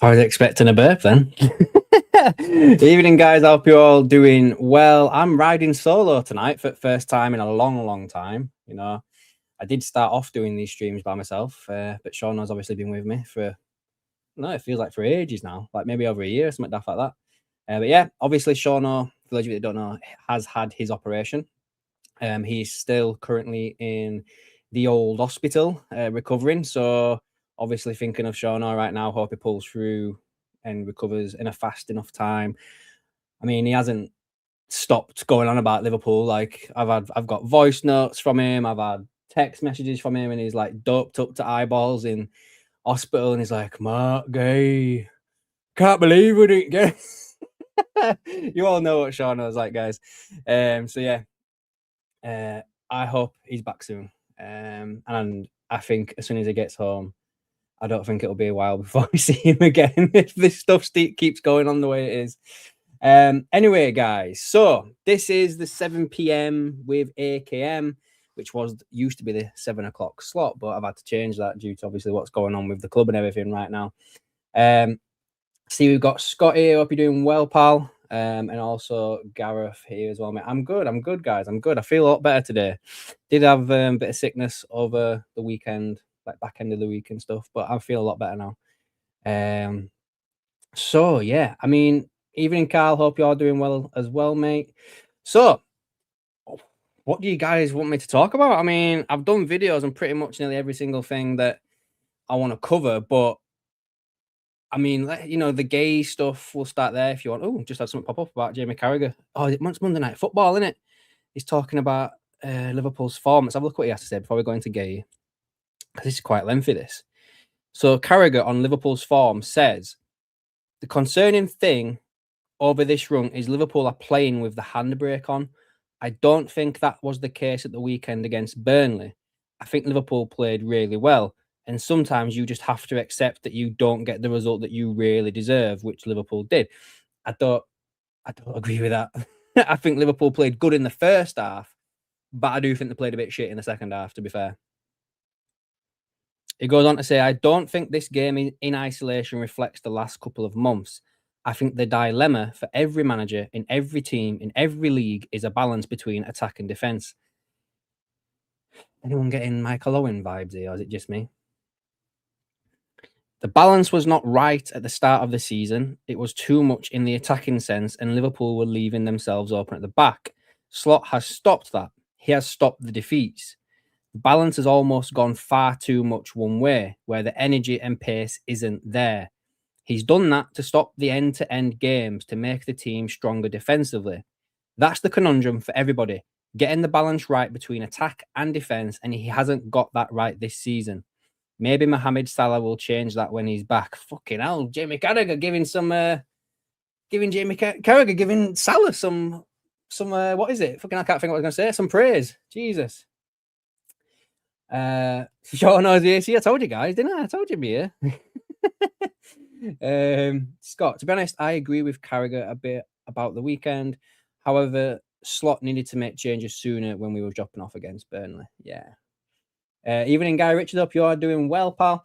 I was expecting a burp then. Evening, guys. I hope you're all doing well. I'm riding solo tonight for the first time in a long, long time. I did start off doing these streams by myself, but Sean has obviously been with me for, no, it feels like for ages now, like maybe over a year, something daft like that. But yeah, obviously, Sean, for those of you that don't know, has had his operation. He's still currently in the old hospital recovering. So obviously thinking of Shauna right now, hope he pulls through and recovers in a fast enough time. I mean, he hasn't stopped going on about Liverpool. Like I've got voice notes from him, I've had text messages from him, and he's like doped up to eyeballs in hospital, and he's like, Mark Gay, can't believe we didn't get. You all know what Shauna's like, guys. So yeah. I hope he's back soon. And I think as soon as he gets home, I don't think it'll be a while before we see him again if this stuff keeps going on the way it is. Anyway, guys, so this is the 7 p.m. with AKM, which used to be the 7 o'clock slot, but I've had to change that due to obviously what's going on with the club and everything right now. See, we've got Scott here. Hope you're doing well, pal. And also Gareth here as well, mate. I'm good, guys. I'm good. I feel a lot better today. Did have a bit of sickness over the weekend, like back end of the week and stuff, but I feel a lot better now. So yeah, I mean, evening, Carl. Hope you're doing well as well, mate. So, what do you guys want me to talk about? I mean, I've done videos on pretty much nearly every single thing that I want to cover, but I mean, the gay stuff, we'll start there if you want. Oh, just had something pop up about Jamie Carragher. Oh, it's Monday Night Football, isn't it? He's talking about Liverpool's form. Let's have a look what he has to say before we go into gay, because this is quite lengthy, this. So Carragher on Liverpool's form says, the concerning thing over this run is Liverpool are playing with the handbrake on. I don't think that was the case at the weekend against Burnley. I think Liverpool played really well. And sometimes you just have to accept that you don't get the result that you really deserve, which Liverpool did. I don't agree with that. I think Liverpool played good in the first half, but I do think they played a bit shit in the second half, to be fair. It goes on to say, I don't think this game in isolation reflects the last couple of months. I think the dilemma for every manager in every team in every league is a balance between attack and defence. Anyone getting Michael Owen vibes here, or is it just me? The balance was not right at the start of the season. It was too much in the attacking sense, and Liverpool were leaving themselves open at the back. Slot has stopped that. He has stopped the defeats. The balance has almost gone far too much one way, where the energy and pace isn't there. He's done that to stop the end-to-end games to make the team stronger defensively. That's the conundrum for everybody, getting the balance right between attack and defense, and he hasn't got that right this season. Maybe Mohamed Salah will change that when he's back. Fucking hell, Jamie Carragher giving Salah some what is it? Fucking, I can't think what I was going to say. Some praise. Jesus. Sean knows the AC. I told you guys, didn't I? I told you, Mia. Scott, to be honest, I agree with Carragher a bit about the weekend. However, Slot needed to make changes sooner when we were dropping off against Burnley. Yeah. Evening, Guy Richard. Up, you are doing well, pal.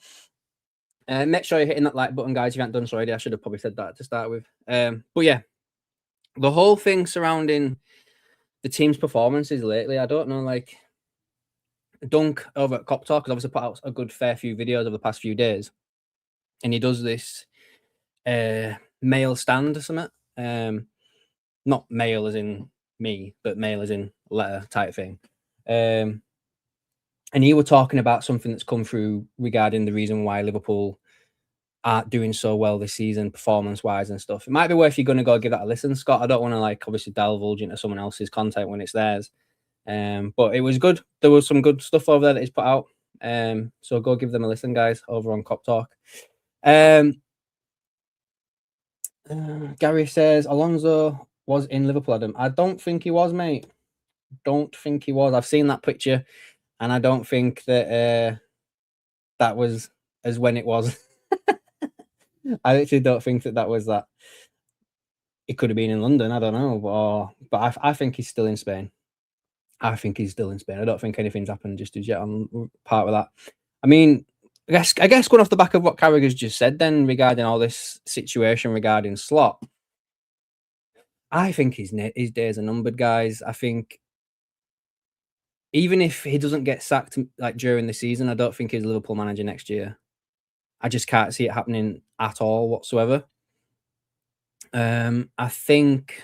Make sure you're hitting that like button, guys. If you haven't done so already, I should have probably said that to start with. But yeah, the whole thing surrounding the team's performances lately, I don't know, like Dunk over at Cop Talk has obviously put out a good fair few videos over the past few days, and he does this mail stand or something. Not mail as in me, but mail as in letter type thing. And you were talking about something that's come through regarding the reason why Liverpool aren't doing so well this season, performance-wise and stuff. It might be worth you going to go give that a listen, Scott. I don't want to obviously divulge into someone else's content when it's theirs. But it was good. There was some good stuff over there that he's put out. So go give them a listen, guys, over on Cop Talk. Gary says Alonso was in Liverpool, Adam. I don't think he was, mate. Don't think he was. I've seen that picture, and I don't think that that was as when it was. I actually don't think that was that. It could have been in London. I don't know, but I think he's still in Spain. I think he's still in Spain. I don't think anything's happened just as yet on part of that. I mean, I guess going off the back of what Carragher's just said then regarding all this situation regarding Slot, I think his days are numbered, guys. I think even if he doesn't get sacked like during the season, I don't think he's Liverpool manager next year. I just can't see it happening at all whatsoever. I think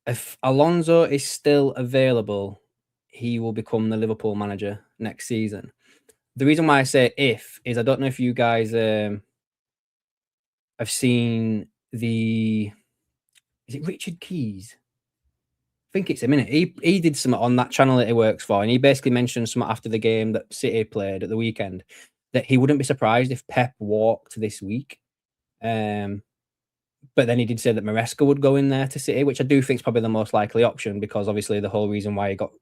if Alonso is still available, he will become the Liverpool manager next season. The reason why I say if is I don't know if you guys have seen is it Richard Keys? I think it's him, innit? He did something on that channel that he works for, and he basically mentioned something after the game that City played at the weekend that he wouldn't be surprised if Pep walked this week. But then he did say that Maresca would go in there to City, which I do think is probably the most likely option because obviously the whole reason why he got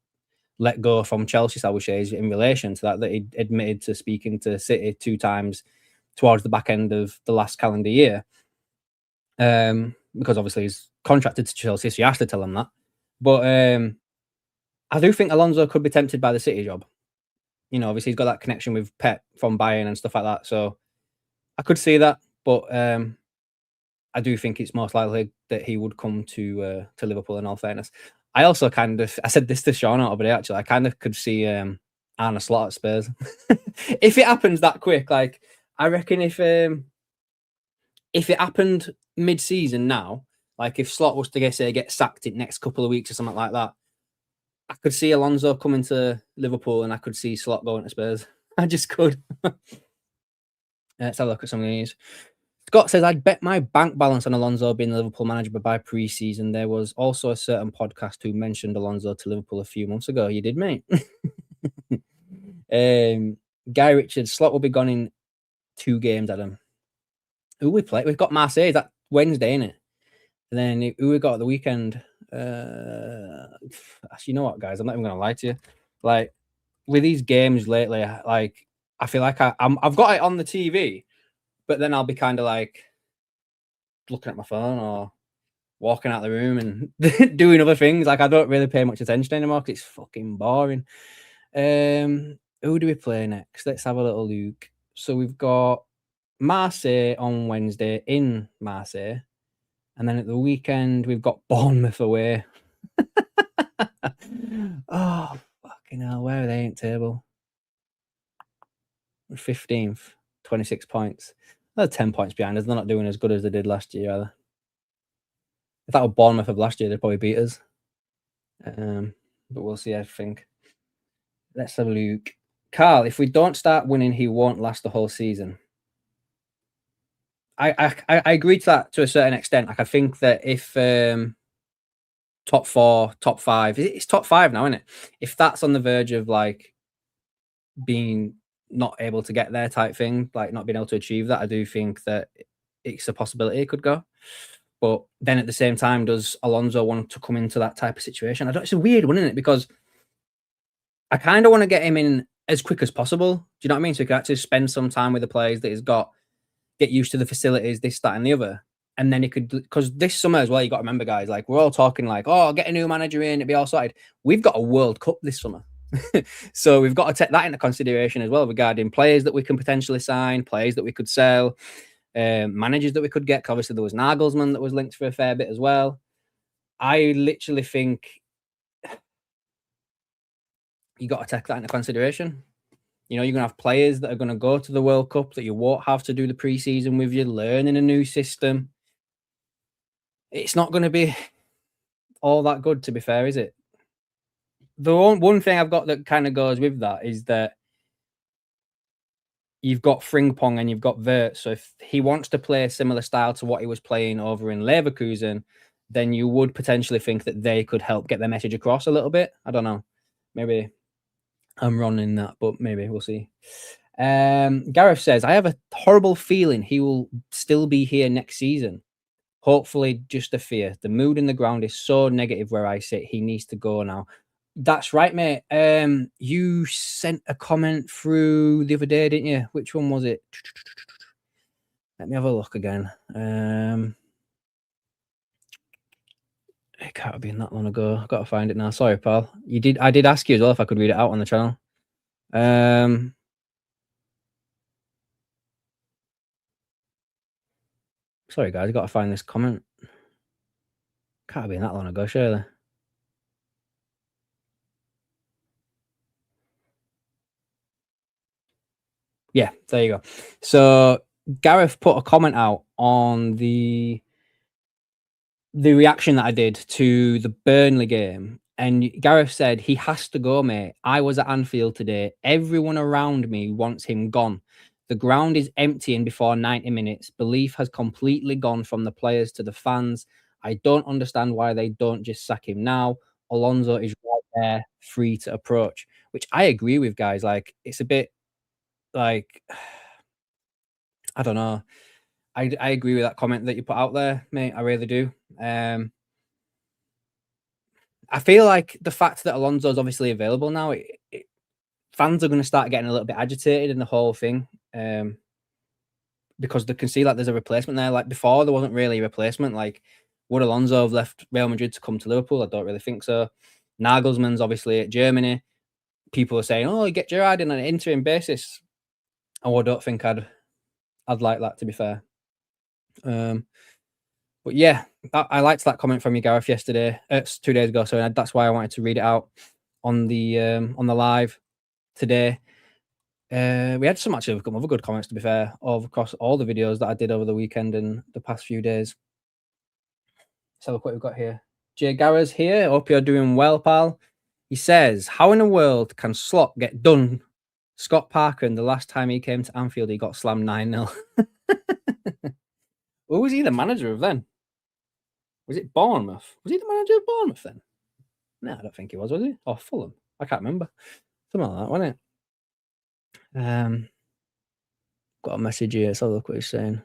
let go from Chelsea, I would say, is in relation to that he admitted to speaking to City 2 times towards the back end of the last calendar year. Because obviously he's contracted to Chelsea, so you have to tell him that. But I do think Alonso could be tempted by the City job. You know, obviously he's got that connection with Pep from Bayern and stuff like that. So I could see that, but I do think it's most likely that he would come to Liverpool. In all fairness, I also I said this to Sean over there. Actually, I kind of could see Arne Slot at Spurs if it happens that quick. Like I reckon if it happened mid-season now, like if Slot was to get sacked in next couple of weeks or something like that, I could see Alonso coming to Liverpool and I could see Slot going to Spurs. I just could. Let's have a look at some of these. Scott says, I'd bet my bank balance on Alonso being the Liverpool manager, but by pre-season, there was also a certain podcast who mentioned Alonso to Liverpool a few months ago. You did, mate. Guy Richards, Slot will be gone in 2 games, Adam. Who we play? We've got Marseille. That Wednesday, innit? And then who we got at the weekend? Actually, you know what, guys? I'm not even going to lie to you. Like, with these games lately, like, I feel like I've got it on the TV, but then I'll be kind of like looking at my phone or walking out the room and doing other things. Like I don't really pay much attention anymore because it's fucking boring. Who do we play next? Let's have a little look. So we've got Marseille on Wednesday in Marseille. And then at the weekend, we've got Bournemouth away. Oh, fucking hell. Where are they in table? 15th, 26 points. They're 10 points behind us. They're not doing as good as they did last year, either. If that were Bournemouth of last year, they'd probably beat us. But we'll see, I think. Let's have a look. Carl, if we don't start winning, he won't last the whole season. I agree to that to a certain extent. Like I think that if top 4, top 5, it's top 5 now, isn't it? If that's on the verge of like being not able to get there type thing, like not being able to achieve that, I do think that it's a possibility it could go. But then at the same time, does Alonso want to come into that type of situation? It's a weird one, isn't it? Because I kind of want to get him in as quick as possible. Do you know what I mean? So he can actually spend some time with the players that he's got, get used to the facilities, this, that, and the other. And then he could, because this summer as well, you got to remember, guys, like we're all talking like, oh, get a new manager in, it'd be all sorted. We've got a World Cup this summer. So we've got to take that into consideration as well regarding players that we can potentially sign, players that we could sell, managers that we could get. Obviously, there was Nagelsmann that was linked for a fair bit as well. I literally think you got to take that into consideration. You know, you're going to have players that are going to go to the World Cup that you won't have to do the preseason with you, learning a new system. It's not going to be all that good, to be fair, is it? The one thing I've got that kind of goes with that is that you've got Frimpong and you've got Wirtz. So if he wants to play a similar style to what he was playing over in Leverkusen, then you would potentially think that they could help get their message across a little bit. I don't know. Maybe I'm wrong in that, but maybe we'll see. Gareth says, I have a horrible feeling he will still be here next season. Hopefully just a fear. The mood in the ground is so negative where I sit. He needs to go now. That's right, mate. You sent a comment through the other day, didn't you? Which one was it? Let me have a look again. It can't have been that long ago. I've got to find it now. Sorry, pal. I did ask you as well if I could read it out on the channel. Um, sorry guys, I got to find this comment. Can't have been that long ago, surely. Yeah, there you go. So Gareth put a comment out on the reaction that I did to the Burnley game, and Gareth said, "He has to go, mate. I was at Anfield today. Everyone around me wants him gone. The ground is emptying before 90 minutes. Belief has completely gone from the players to the fans. I don't understand why they don't just sack him now. Alonso is right there, free to approach." Which I agree with, guys. Like, it's a bit like, I don't know. I agree with that comment that you put out there, mate. I really do. I feel like the fact that Alonso's obviously available now, fans are going to start getting a little bit agitated in the whole thing, because they can see like there's a replacement there. Like before, there wasn't really a replacement. Like, would Alonso have left Real Madrid to come to Liverpool? I don't really think so. Nagelsmann's obviously at Germany. People are saying, "Oh, you get Gerrard in on an interim basis." Oh, I don't think I'd like that, to be fair. But yeah, I liked that comment from you, Gareth, yesterday. It's 2 days ago, so that's why I wanted to read it out on the live today. We had some actually other good comments, to be fair, across all the videos that I did over the weekend and the past few days. Let's have a look what we've got here. Jay Garra's here. Hope you're doing well, pal. He says, "How in the world can Slot get done? Scott Parker, and the last time he came to Anfield, he got slammed 9-0. Who was he the manager of then? Was it Bournemouth? Was he the manager of Bournemouth then? No, I don't think he was he? Or Fulham? I can't remember. Something like that, wasn't it? Got a message here. Let's have a look what he's saying.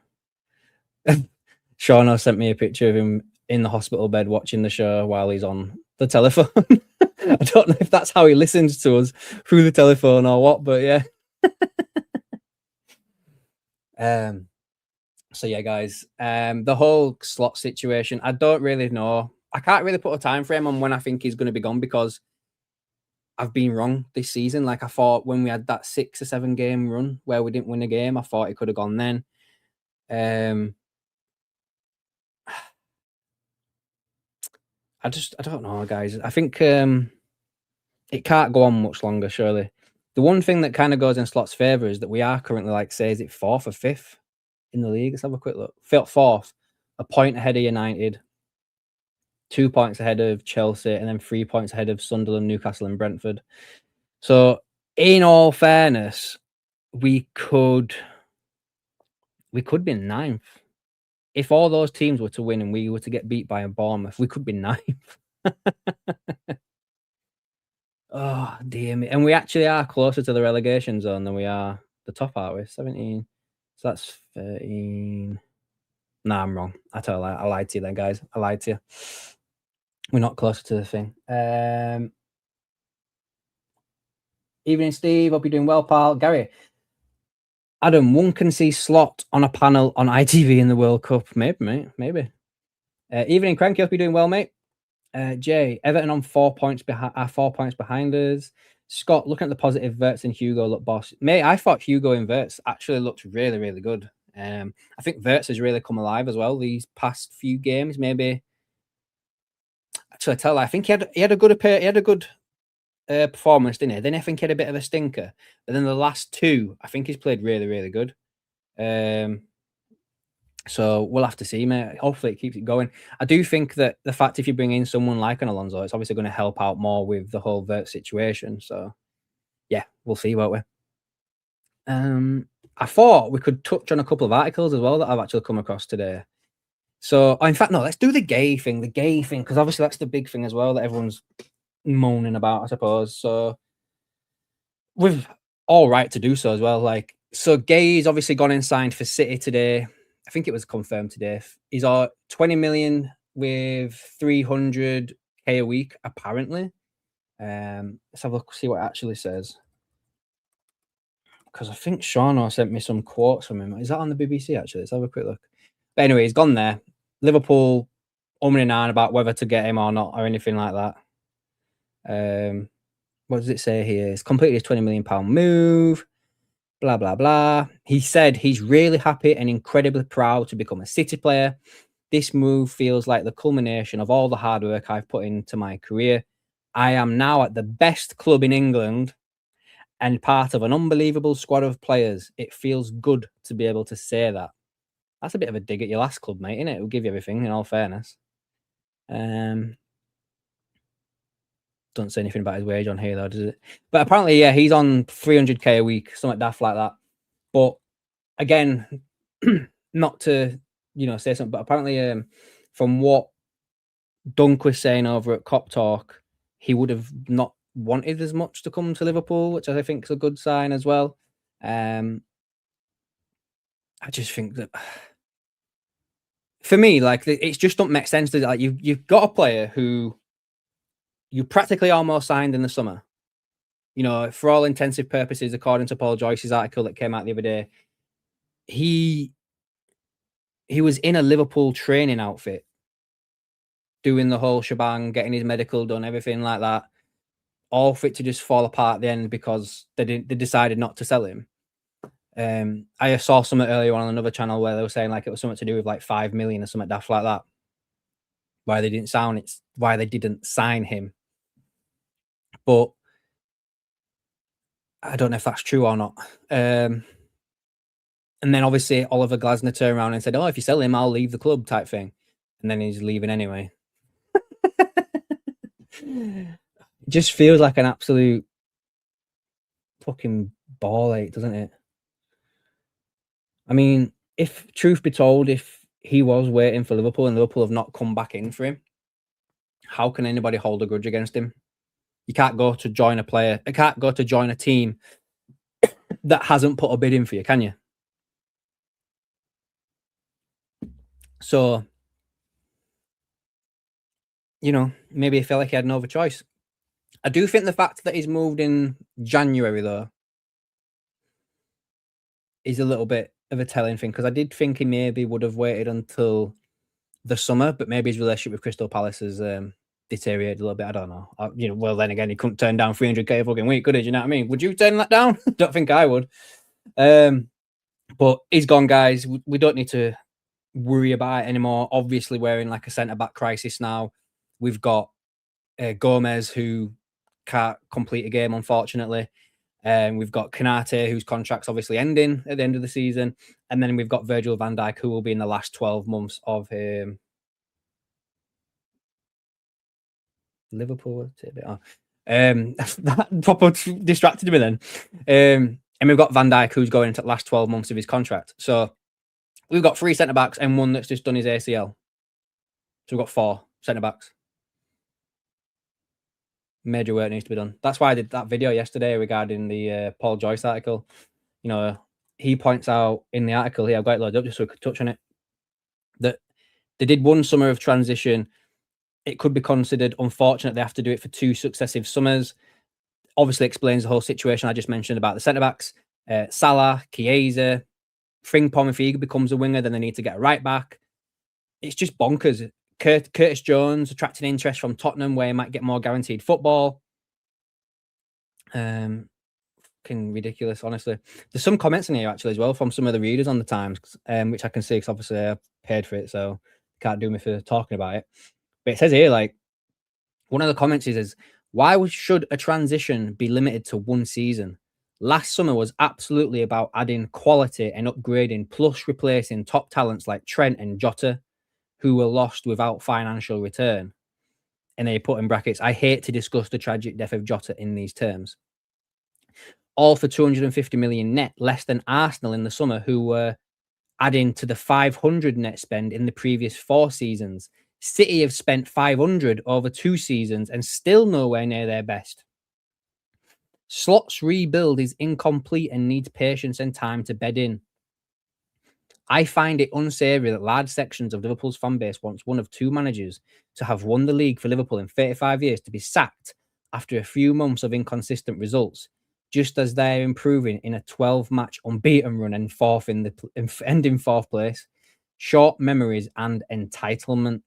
Shauno sent me a picture of him in the hospital bed watching the show while he's on the telephone. I don't know if that's how he listens to us, through the telephone or what, but yeah. So yeah, guys, the whole Slot situation, I don't really know. I can't really put a time frame on when I think he's going to be gone, because I've been wrong this season. Like, I thought when we had that 6 or 7 game run where we didn't win a game, I thought it could have gone then. I don't know, guys. I think it can't go on much longer, surely. The one thing that kind of goes in Slot's favour is that we are currently, like, say, is it 4th or 5th in the league? Let's have a quick look. 4th, a point ahead of United, 2 points ahead of Chelsea, and then 3 points ahead of Sunderland, Newcastle, and Brentford. So, in all fairness, we could be 9th. If all those teams were to win and we were to get beat by a Bournemouth, we could be 9th. Oh, dear me. And we actually are closer to the relegation zone than we are the top, aren't we? 17. So that's 13. Nah, I'm wrong. I tell you, I lied to you then, guys. I lied to you. We're not closer to the thing. Evening, Steve. Hope you're doing well, pal. Gary. Adam, one can see Slot on a panel on ITV in the World Cup. Maybe, mate. Maybe. Evening, Cranky. Hope you're doing well, mate. Jay, Everton on 4 points behind us. Scott, looking at the positive, Verts and Hugo look boss. Mate, I thought Hugo and Verts actually looked really, really good. I think Verts has really come alive as well these past few games. Maybe actually, I think he had a good performance, didn't he? Then I think he had a bit of a stinker. But then the last two, I think he's played really, really good. So we'll have to see, mate. Hopefully it keeps it going. I do think that the fact if you bring in someone like an Alonso, it's obviously going to help out more with the whole Vert situation. So yeah, we'll see, won't we? I thought we could touch on a couple of articles as well that I've actually come across today. So, in fact, no, let's do the gay thing, because obviously that's the big thing as well that everyone's moaning about, I suppose. So we've all right to do so as well. Like, so Gay's obviously gone and signed for City today. I think it was confirmed today. He's on 20 million with 300k a week, apparently. Let's have a look, see what it actually says. Because I think Shauno sent me some quotes from him. Is that on the BBC, actually? Let's have a quick look. But anyway, he's gone there. Liverpool, and about whether to get him or not, or anything like that. what does it say here? It's completed his £20 million move, blah, blah, blah. He said he's really happy and incredibly proud to become a City player. This move feels like the culmination of all the hard work I've put into my career. I am now at the best club in England and part of an unbelievable squad of players. It feels good to be able to say that. That's a bit of a dig at your last club, mate, innit? It'll give you everything, in all fairness. Don't say anything about his wage on here, though, does it? But apparently, yeah, he's on 300k a week, something daft like that. But again, not to, say something, but apparently, from what Dunk was saying over at Cop Talk, he would have not wanted as much to come to Liverpool, which I think is a good sign as well. I just think that for me, like, it's just don't make sense. Like, you've got a player who you practically almost signed in the summer. For all intensive purposes, according to Paul Joyce's article that came out the other day, he was in a Liverpool training outfit, doing the whole shebang, getting his medical done, everything like that, all for it to just fall apart at the end because they decided not to sell him. I saw something earlier on another channel where they were saying like it was something to do with like 5 million or something daft like that. Why they didn't sign him. But I don't know if that's true or not. And then obviously Oliver Glasner turned around and said, "Oh, if you sell him, I'll leave the club," type thing. And then he's leaving anyway. It just feels like an absolute fucking ball ache, doesn't it? I mean, if truth be told, if he was waiting for Liverpool and Liverpool have not come back in for him, how can anybody hold a grudge against him? You can't go to join a team that hasn't put a bid in for you, can you? So, maybe he felt like he had no other choice. I do think the fact that he's moved in January, though, is a little bit of a telling thing, because I did think he maybe would have waited until the summer, but maybe his relationship with Crystal Palace has deteriorated a little bit. I don't know. Well, then again, he couldn't turn down 300k a fucking week, could he? Do you know what I mean? Would you turn that down? Don't think I would. But he's gone, guys. We don't need to worry about it anymore. Obviously, we're in like a centre-back crisis now. We've got Gomez, who can't complete a game, unfortunately. We've got Kanate, whose contract's obviously ending at the end of the season. And then we've got Virgil van Dijk, who will be in the last 12 months of Liverpool. That proper distracted me then. And we've got Van Dijk, who's going into the last 12 months of his contract. So we've got 3 centre-backs and one that's just done his ACL. So we've got 4 centre-backs. Major work needs to be done. That's why I did that video yesterday regarding the Paul Joyce article. He points out in the article here, I've got it loaded up just so we could touch on it, that they did one summer of transition. It could be considered unfortunate they have to do it for 2 successive summers. Obviously explains the whole situation I just mentioned about the centre-backs. Salah, Chiesa, Frimpong, if he becomes a winger, then they need to get a right back. It's just bonkers. Curtis Jones attracting interest from Tottenham, where he might get more guaranteed football. Fucking ridiculous, honestly. There's some comments in here actually as well from some of the readers on the Times, which I can see because obviously I paid for it, so can't do me for talking about it. But it says here, like, one of the comments is, why should a transition be limited to 1 season? Last summer was absolutely about adding quality and upgrading, plus replacing top talents like Trent and Jota, who were lost without financial return. And they put in brackets, I hate to discuss the tragic death of Jota in these terms. All for 250 million net, less than Arsenal in the summer, who were adding to the 500 net spend in the previous 4 seasons. City have spent 500 over 2 seasons and still nowhere near their best. Slot's rebuild is incomplete and needs patience and time to bed in. I find it unsavoury that large sections of Liverpool's fan base wants one of 2 managers to have won the league for Liverpool in 35 years to be sacked after a few months of inconsistent results, just as they're improving in a 12-match unbeaten run and ending 4th place. Short memories and entitlement.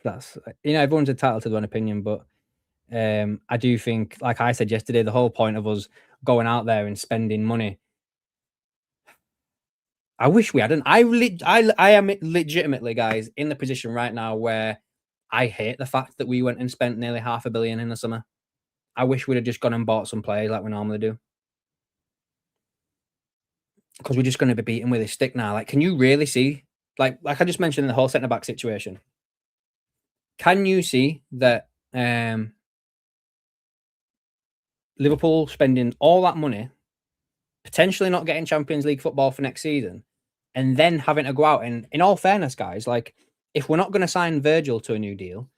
that's everyone's entitled to their own opinion, but I do think, like I said yesterday, the whole point of us going out there and spending money. I wish we hadn't. I am legitimately, guys, in the position right now where I hate the fact that we went and spent nearly $500 million in the summer. I wish we'd have just gone and bought some players like we normally do. Because we're just going to be beaten with a stick now. Like, can you really see? Like I just mentioned in the whole centre back situation. Can you see that Liverpool spending all that money, potentially not getting Champions League football for next season, and then having to go out and, in all fairness, guys, like, if we're not going to sign Virgil to a new deal,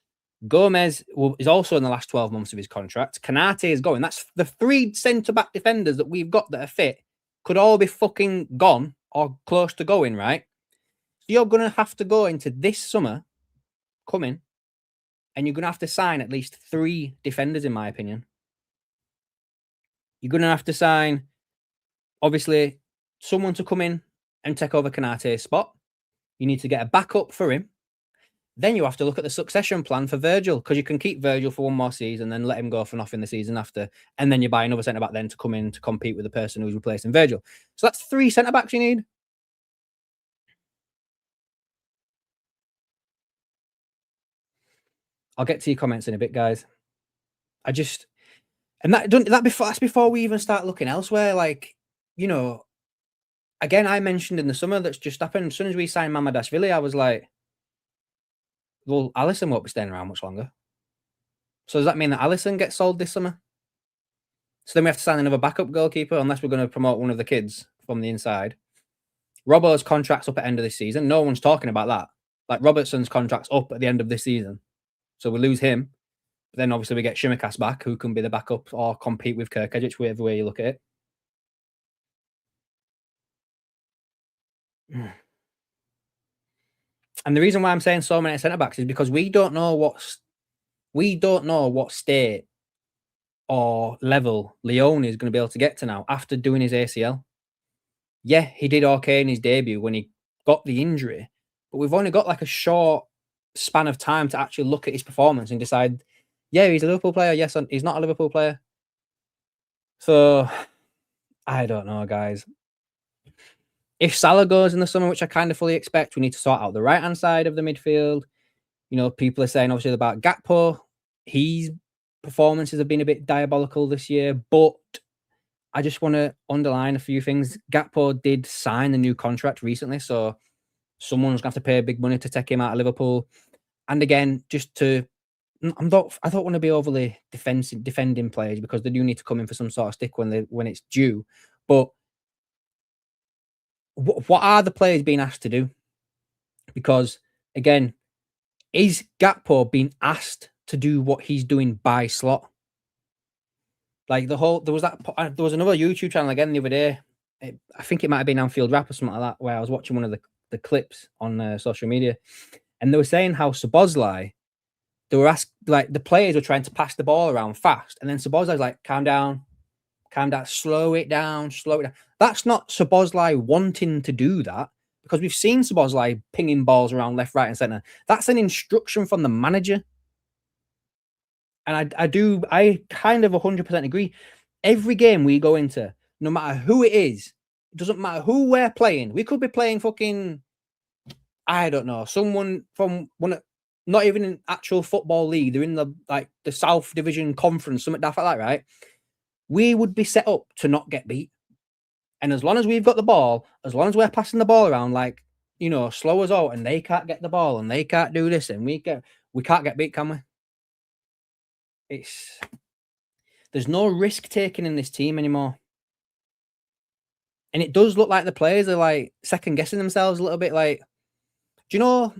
Gomez is also in the last 12 months of his contract. Kanate is going. That's the 3 centre-back defenders that we've got that are fit could all be fucking gone or close to going, right? So you're going to have to go into this summer coming, and you're going to have to sign at least 3 defenders, in my opinion. You're going to have to sign, obviously, someone to come in and take over Kanate's spot. You need to get a backup for him. Then you have to look at the succession plan for Virgil, because you can keep Virgil for one more season, then let him go for nothing the season after, and then you buy another centre back then to come in to compete with the person who's replacing Virgil. So that's 3 centre backs you need. I'll get to your comments in a bit, guys. That's before we even start looking elsewhere. Like, again, I mentioned in the summer that's just happened. As soon as we signed Mamadashvili, I was like, well, Alisson won't be staying around much longer. So does that mean that Alisson gets sold this summer? So then we have to sign another backup goalkeeper, unless we're going to promote one of the kids from the inside. Robbo's contract's up at the end of this season. No one's talking about that. Like, Robertson's contract's up at the end of this season. So we lose him. But then obviously we get Shimikas back, who can be the backup or compete with Kirkajic, whatever way you look at it. And the reason why I'm saying so many centre backs is because we don't know what state or level Leone is going to be able to get to now after doing his ACL. Yeah, he did okay in his debut when he got the injury, but we've only got like a short span of time to actually look at his performance and decide, yeah, he's a Liverpool player. Yes, he's not a Liverpool player. So I don't know, guys. If Salah goes in the summer, which I kind of fully expect, we need to sort out the right-hand side of the midfield. People are saying obviously about Gakpo. His performances have been a bit diabolical this year, but I just want to underline a few things. Gakpo did sign a new contract recently, so someone's going to have to pay big money to take him out of Liverpool. And again, I don't want to be overly defending players, because they do need to come in for some sort of stick when it's due. But what are the players being asked to do? Because again, is Gakpo being asked to do what he's doing by slot? Like there was another YouTube channel again the other day. I think it might have been Anfield Rap or something like that, where I was watching one of the clips on social media, and they were saying how Szoboszlai, they were asked, like, the players were trying to pass the ball around fast, and then Szoboszlai's like, calm down, slow it down. That's not Szoboszlai wanting to do that, because we've seen Szoboszlai pinging balls around left, right, and centre. That's an instruction from the manager. And I kind of 100% agree. Every game we go into, no matter who it is, it doesn't matter who we're playing. We could be playing fucking, I don't know, someone from not even an actual football league. They're in the South Division Conference, something daft like that, right? We would be set up to not get beat. And as long as we've got the ball, as long as we're passing the ball around, slow us out, and they can't get the ball, and they can't do this, and we can't get beat, can we? There's no risk taking in this team anymore. And it does look like the players are like second guessing themselves a little bit. Like, do you know,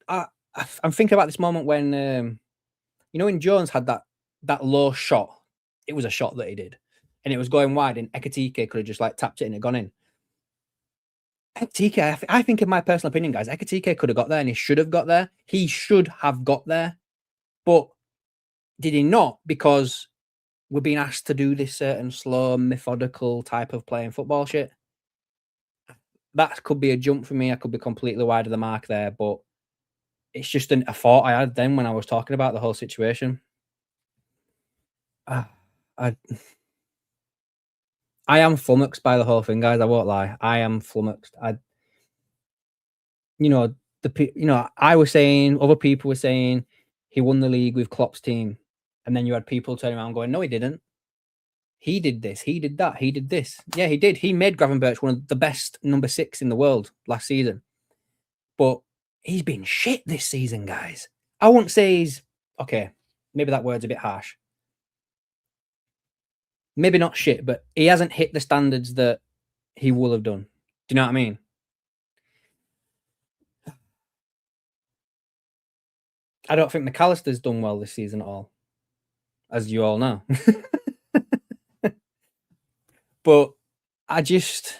I'm thinking about this moment when, when Jones had that low shot. It was a shot that he did, and it was going wide, and Ekitike could have just tapped it and it gone in. Ekitike, I think, in my personal opinion, guys, Ekitike could have got there, and he should have got there. He should have got there, but did he not? Because we're being asked to do this certain slow, methodical type of playing football shit. That could be a jump for me. I could be completely wide of the mark there, but it's just a thought I had then when I was talking about the whole situation. I I am flummoxed by the whole thing, guys. I won't lie. I am flummoxed. You know, I was saying, other people were saying he won the league with Klopp's team, and then you had people turning around going, "No, he didn't. He did this. He did that. He did this. Yeah, he did. He made Gravenberch one of the best number 6 in the world last season, but he's been shit this season, guys. I wouldn't say he's okay. Maybe that word's a bit harsh. Maybe not shit, but he hasn't hit the standards that he will have done. Do you know what I mean? I don't think McAllister's done well this season at all, as you all know. But I just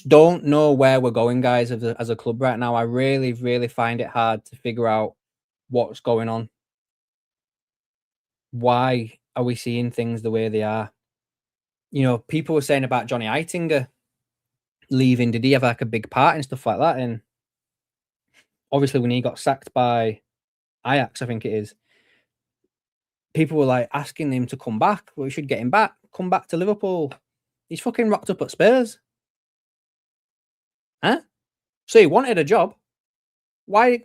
don't know where we're going, guys, as a club right now. I really, really find it hard to figure out what's going on. Why are we seeing things the way they are? You know, people were saying about Johnny Eitinger leaving. Did he have like a big part and stuff like that? And obviously, when he got sacked by Ajax, I think it is, people were like asking him to come back. Well, we should get him back. Come back to Liverpool. He's fucking rocked up at Spurs. Huh? So he wanted a job. Why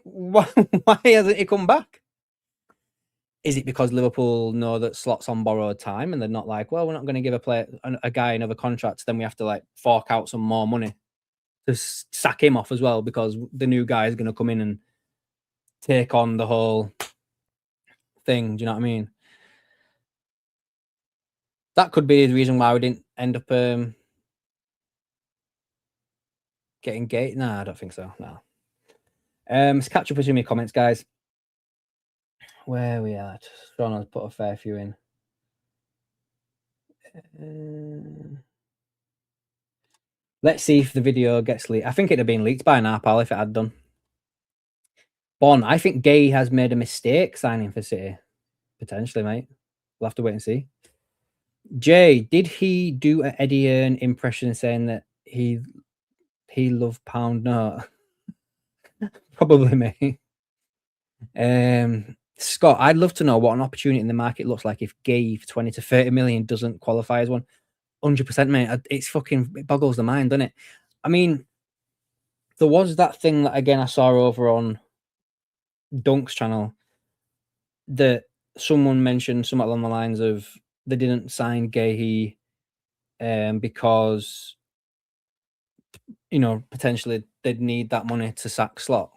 hasn't he come back? Is it because Liverpool know that Slot's on borrowed time and they're not like, well, we're not going to give a guy another contract, then we have to like fork out some more money to sack him off as well because the new guy is going to come in and take on the whole thing. Do you know what I mean? That could be the reason why we didn't end up getting Gate. No, I don't think so. No. Let's catch up with some of your comments, guys. Where are we at? Trying to put a fair few in. Let's see if the video gets leaked. I think it'd have been leaked by now, pal, if it had done. Bon, I think Gay has made a mistake signing for City. Potentially, mate. We'll have to wait and see. Jay, did he do an Eddie Earn impression saying that he loved pound note? Probably, mate. Scott, I'd love to know what an opportunity in the market looks like if Gay for 20 to 30 million doesn't qualify as one. 100%, mate. It boggles the mind, doesn't it? I mean, there was that thing that again I saw over on Dunk's channel that someone mentioned something along the lines of they didn't sign Gahey because potentially they'd need that money to sack Slot,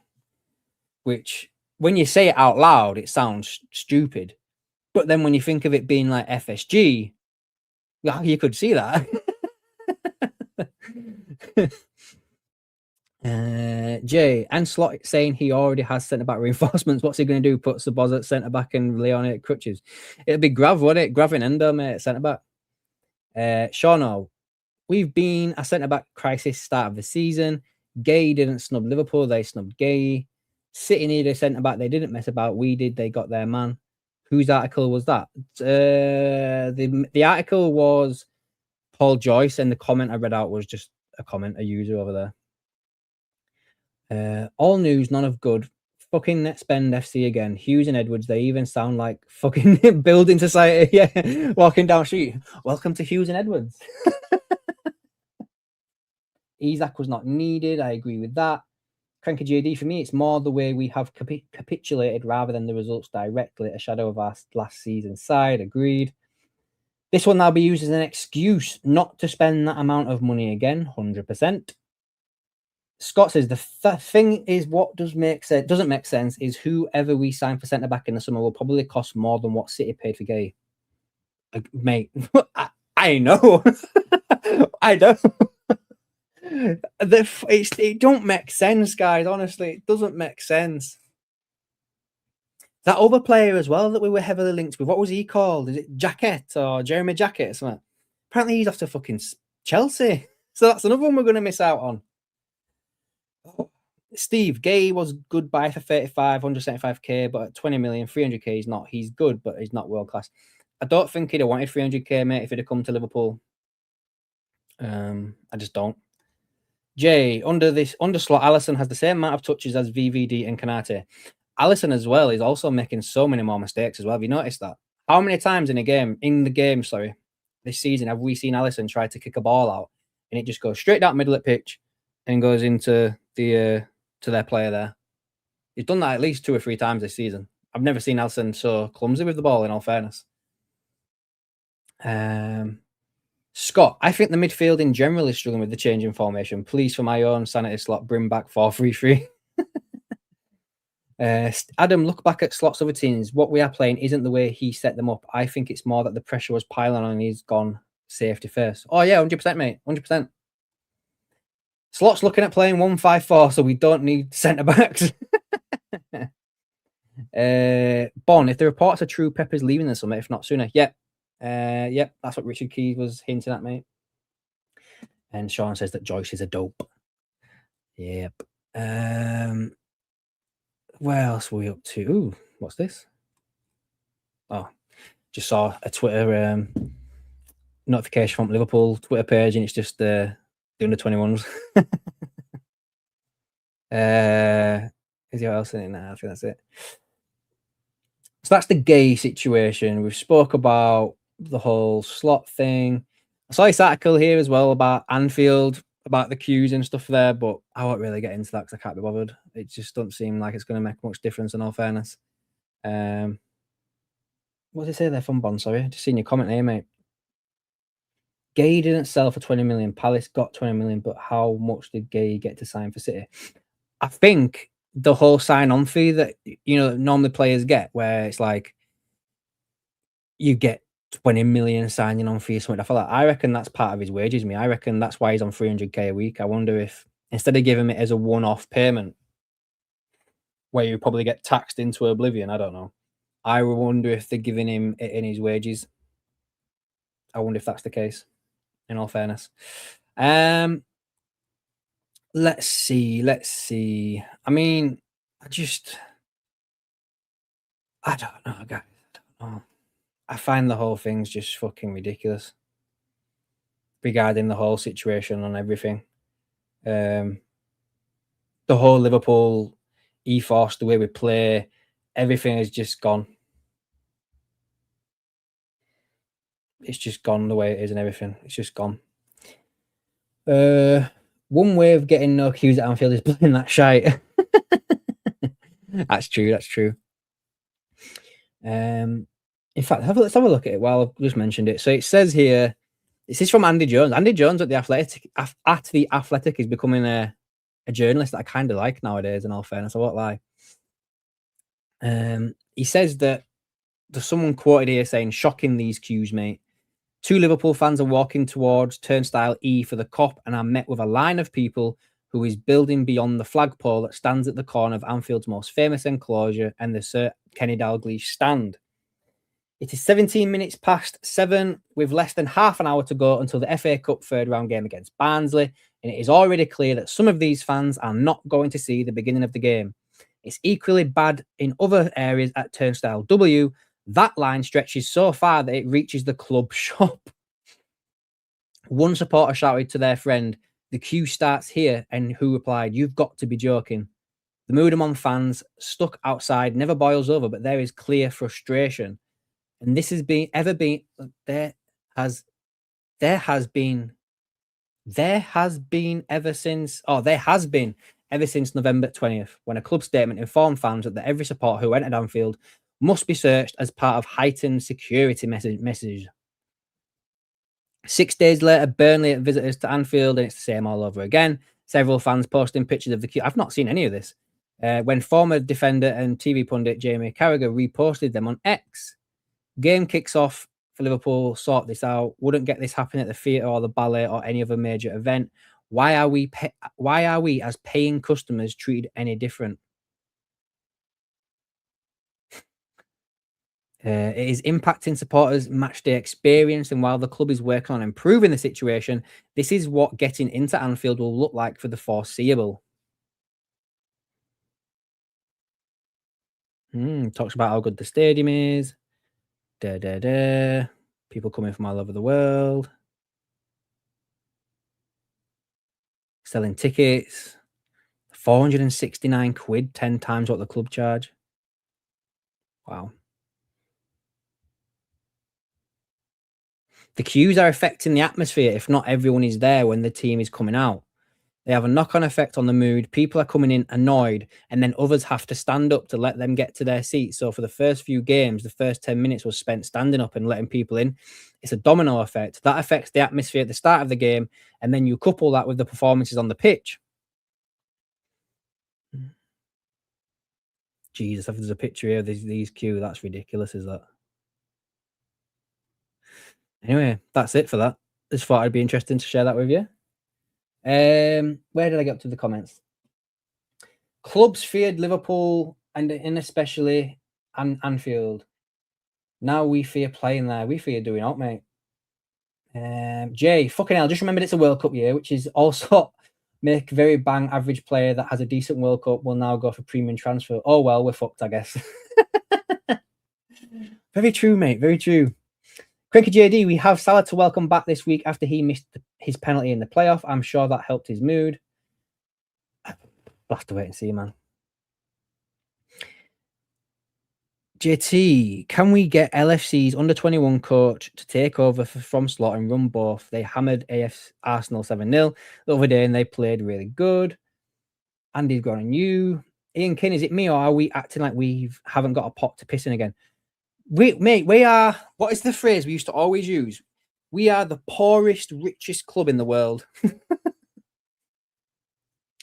which when you say it out loud it sounds stupid, but then when you think of it being like FSG, you could see that. Jay and Slot saying he already has centre-back reinforcements. What's he going to do? Put Sabozza at centre-back and Leon at crutches? It'd be Grav, wouldn't it? Grav and Endo, mate, centre-back. Shauno, we've been a centre-back crisis start of the season. Gay didn't snub Liverpool. They snubbed Gay. City needed a centre-back. They didn't mess about. We did. They got their man. Whose article was that? The article was Paul Joyce, and the comment I read out was just a comment, a user over there. All news, none of good. Fucking net spend FC again. Hughes and Edwards, they even sound like fucking building society. Yeah, walking down the street. Welcome to Hughes and Edwards. Isaac was not needed. I agree with that. Cranky JD, for me, it's more the way we have capitulated rather than the results directly. A shadow of our last season's side. Agreed. This will now be used as an excuse not to spend that amount of money again. 100%. Scott says the thing is what doesn't make sense is whoever we sign for centre back in the summer will probably cost more than what City paid for Gay. Mate, I know. I know. It don't make sense, guys. Honestly, it doesn't make sense. That other player as well that we were heavily linked with, what was he called? Is it Jacket or Jeremy Jacket or something? Apparently he's off to fucking Chelsea. So that's another one we're going to miss out on. Steve, Gay was good buy for 35, 175k, but at 20 million, 300k, he's not. He's good, but he's not world class. I don't think he'd have wanted 300k, mate, if he'd have come to Liverpool. I just don't. Jay, under slot, Allison has the same amount of touches as VVD and Kanate. Allison as well is also making so many more mistakes as well. Have you noticed that? How many times in the game, sorry, this season have we seen Allison try to kick a ball out and it just goes straight down middle of pitch and goes into to their player there? He's done that at least 2 or 3 times this season. I've never seen Allison so clumsy with the ball, in all fairness. Scott, I think the midfield in general is struggling with the change in formation. Please, for my own sanity slot, bring back 4-3-3. Adam, look back at Slot's other teams. What we are playing isn't the way he set them up. I think it's more that the pressure was piling on and he's gone safety first. Oh, yeah, 100%, mate. 100%. Slot's looking at playing 1-5-4, so we don't need centre-backs. Bon, if the reports are true, Pepper's leaving the summer, if not sooner. Yep. Yep, that's what Richard Keys was hinting at, mate. And Sean says that Joyce is a dope. Yep. Where else were we up to? Ooh, what's this? Oh, just saw a Twitter notification from Liverpool Twitter page, and it's just the under 21s. Is there else in it now? I think that's it. So that's the gay situation. We've spoke about the whole slot thing. I saw this article here as well about Anfield, about the queues and stuff there, but I won't really get into that because I can't be bothered. It just doesn't seem like it's going to make much difference, in all fairness. What did they say there from Bond? Sorry, just seen your comment here, mate. Gay didn't sell for 20 million. Palace got 20 million, but how much did Gay get to sign for City? I think the whole sign-on fee that normally players get, where it's like you get 20 million signing on fee or something. I feel like I reckon that's part of his wages. I reckon that's why he's on 300k a week. I wonder if instead of giving it as a one-off payment, where you probably get taxed into oblivion, I don't know. I wonder if they're giving him it in his wages. I wonder if that's the case, in all fairness. Let's see. I mean, I don't know, guys. I don't know. I find the whole thing's just fucking ridiculous regarding the whole situation and everything. The whole Liverpool ethos, the way we play, everything is just gone. It's just gone the way it is and everything. It's just gone. One way of getting no cues at Anfield is playing that shite. That's true. In fact, let's have a look at it while I've just mentioned it. So it says here, this is from Andy Jones. Andy Jones at the Athletic is becoming a journalist that I kind of like nowadays, in all fairness. I won't lie. He says that there's someone quoted here saying, shocking these cues, mate. 2 Liverpool fans are walking towards turnstile E for the Kop and are met with a line of people who is building beyond the flagpole that stands at the corner of Anfield's most famous enclosure and the Sir Kenny Dalglish stand. It is 17 minutes past 7 with less than half an hour to go until the FA Cup third round game against Barnsley, and it is already clear that some of these fans are not going to see the beginning of the game. It's equally bad in other areas at Turnstile W. That line stretches so far that it reaches the club shop. One supporter shouted to their friend, "The queue starts here," and who replied, "You've got to be joking." The mood among fans stuck outside never boils over, but there is clear frustration. And this has been ever since November 20th, when a club statement informed fans that every supporter who entered Anfield must be searched as part of heightened security message. 6 days later, Burnley at visitors to Anfield, and it's the same all over again. Several fans posting pictures of the queue. I've not seen any of this. When former defender and TV pundit Jamie Carragher reposted them on X. Game kicks off for Liverpool. Sort this out. Wouldn't get this happening at the theatre or the ballet or any other major event. Why are we as paying customers treated any different? It is impacting supporters' matchday experience, and while the club is working on improving the situation, this is what getting into Anfield will look like for the foreseeable. Talks about how good the stadium is. People coming from all over the world. selling tickets, 469 quid, 10 times what the club charge. Wow. The queues are affecting the atmosphere if not everyone is there when the team is coming out. They have a knock-on effect on the mood. People are coming in annoyed, and then others have to stand up to let them get to their seats. So for the first few games, the first 10 minutes was spent standing up and letting people in. It's a domino effect. That affects the atmosphere at the start of the game, and then you couple that with the performances on the pitch. Jesus, if there's a picture here of these queue, that's ridiculous, is that? Anyway, that's it for that. Just thought it'd be interesting to share that with you. Where did I get up to the comments? Clubs feared Liverpool and especially Anfield. Now we fear playing there. We fear doing out, mate. Jay, fucking hell, just remembered it's a World Cup year, which is also make very bang average player that has a decent World Cup will now go for premium transfer. Oh, well, we're fucked, I guess. Very true, mate. Very true. Cranky JD, we have Salah to welcome back this week after he missed his penalty in the playoff. I'm sure that helped his mood. We'll have to wait and see, man. JT, can we get LFC's under-21 coach to take over from Slot and run both? They hammered Arsenal 7-0 the other day and they played really good. Andy's gone on you. Ian King, is it me or are we acting like we haven't got a pot to piss in again? We are, what is the phrase we used to always use? We are the poorest, richest club in the world.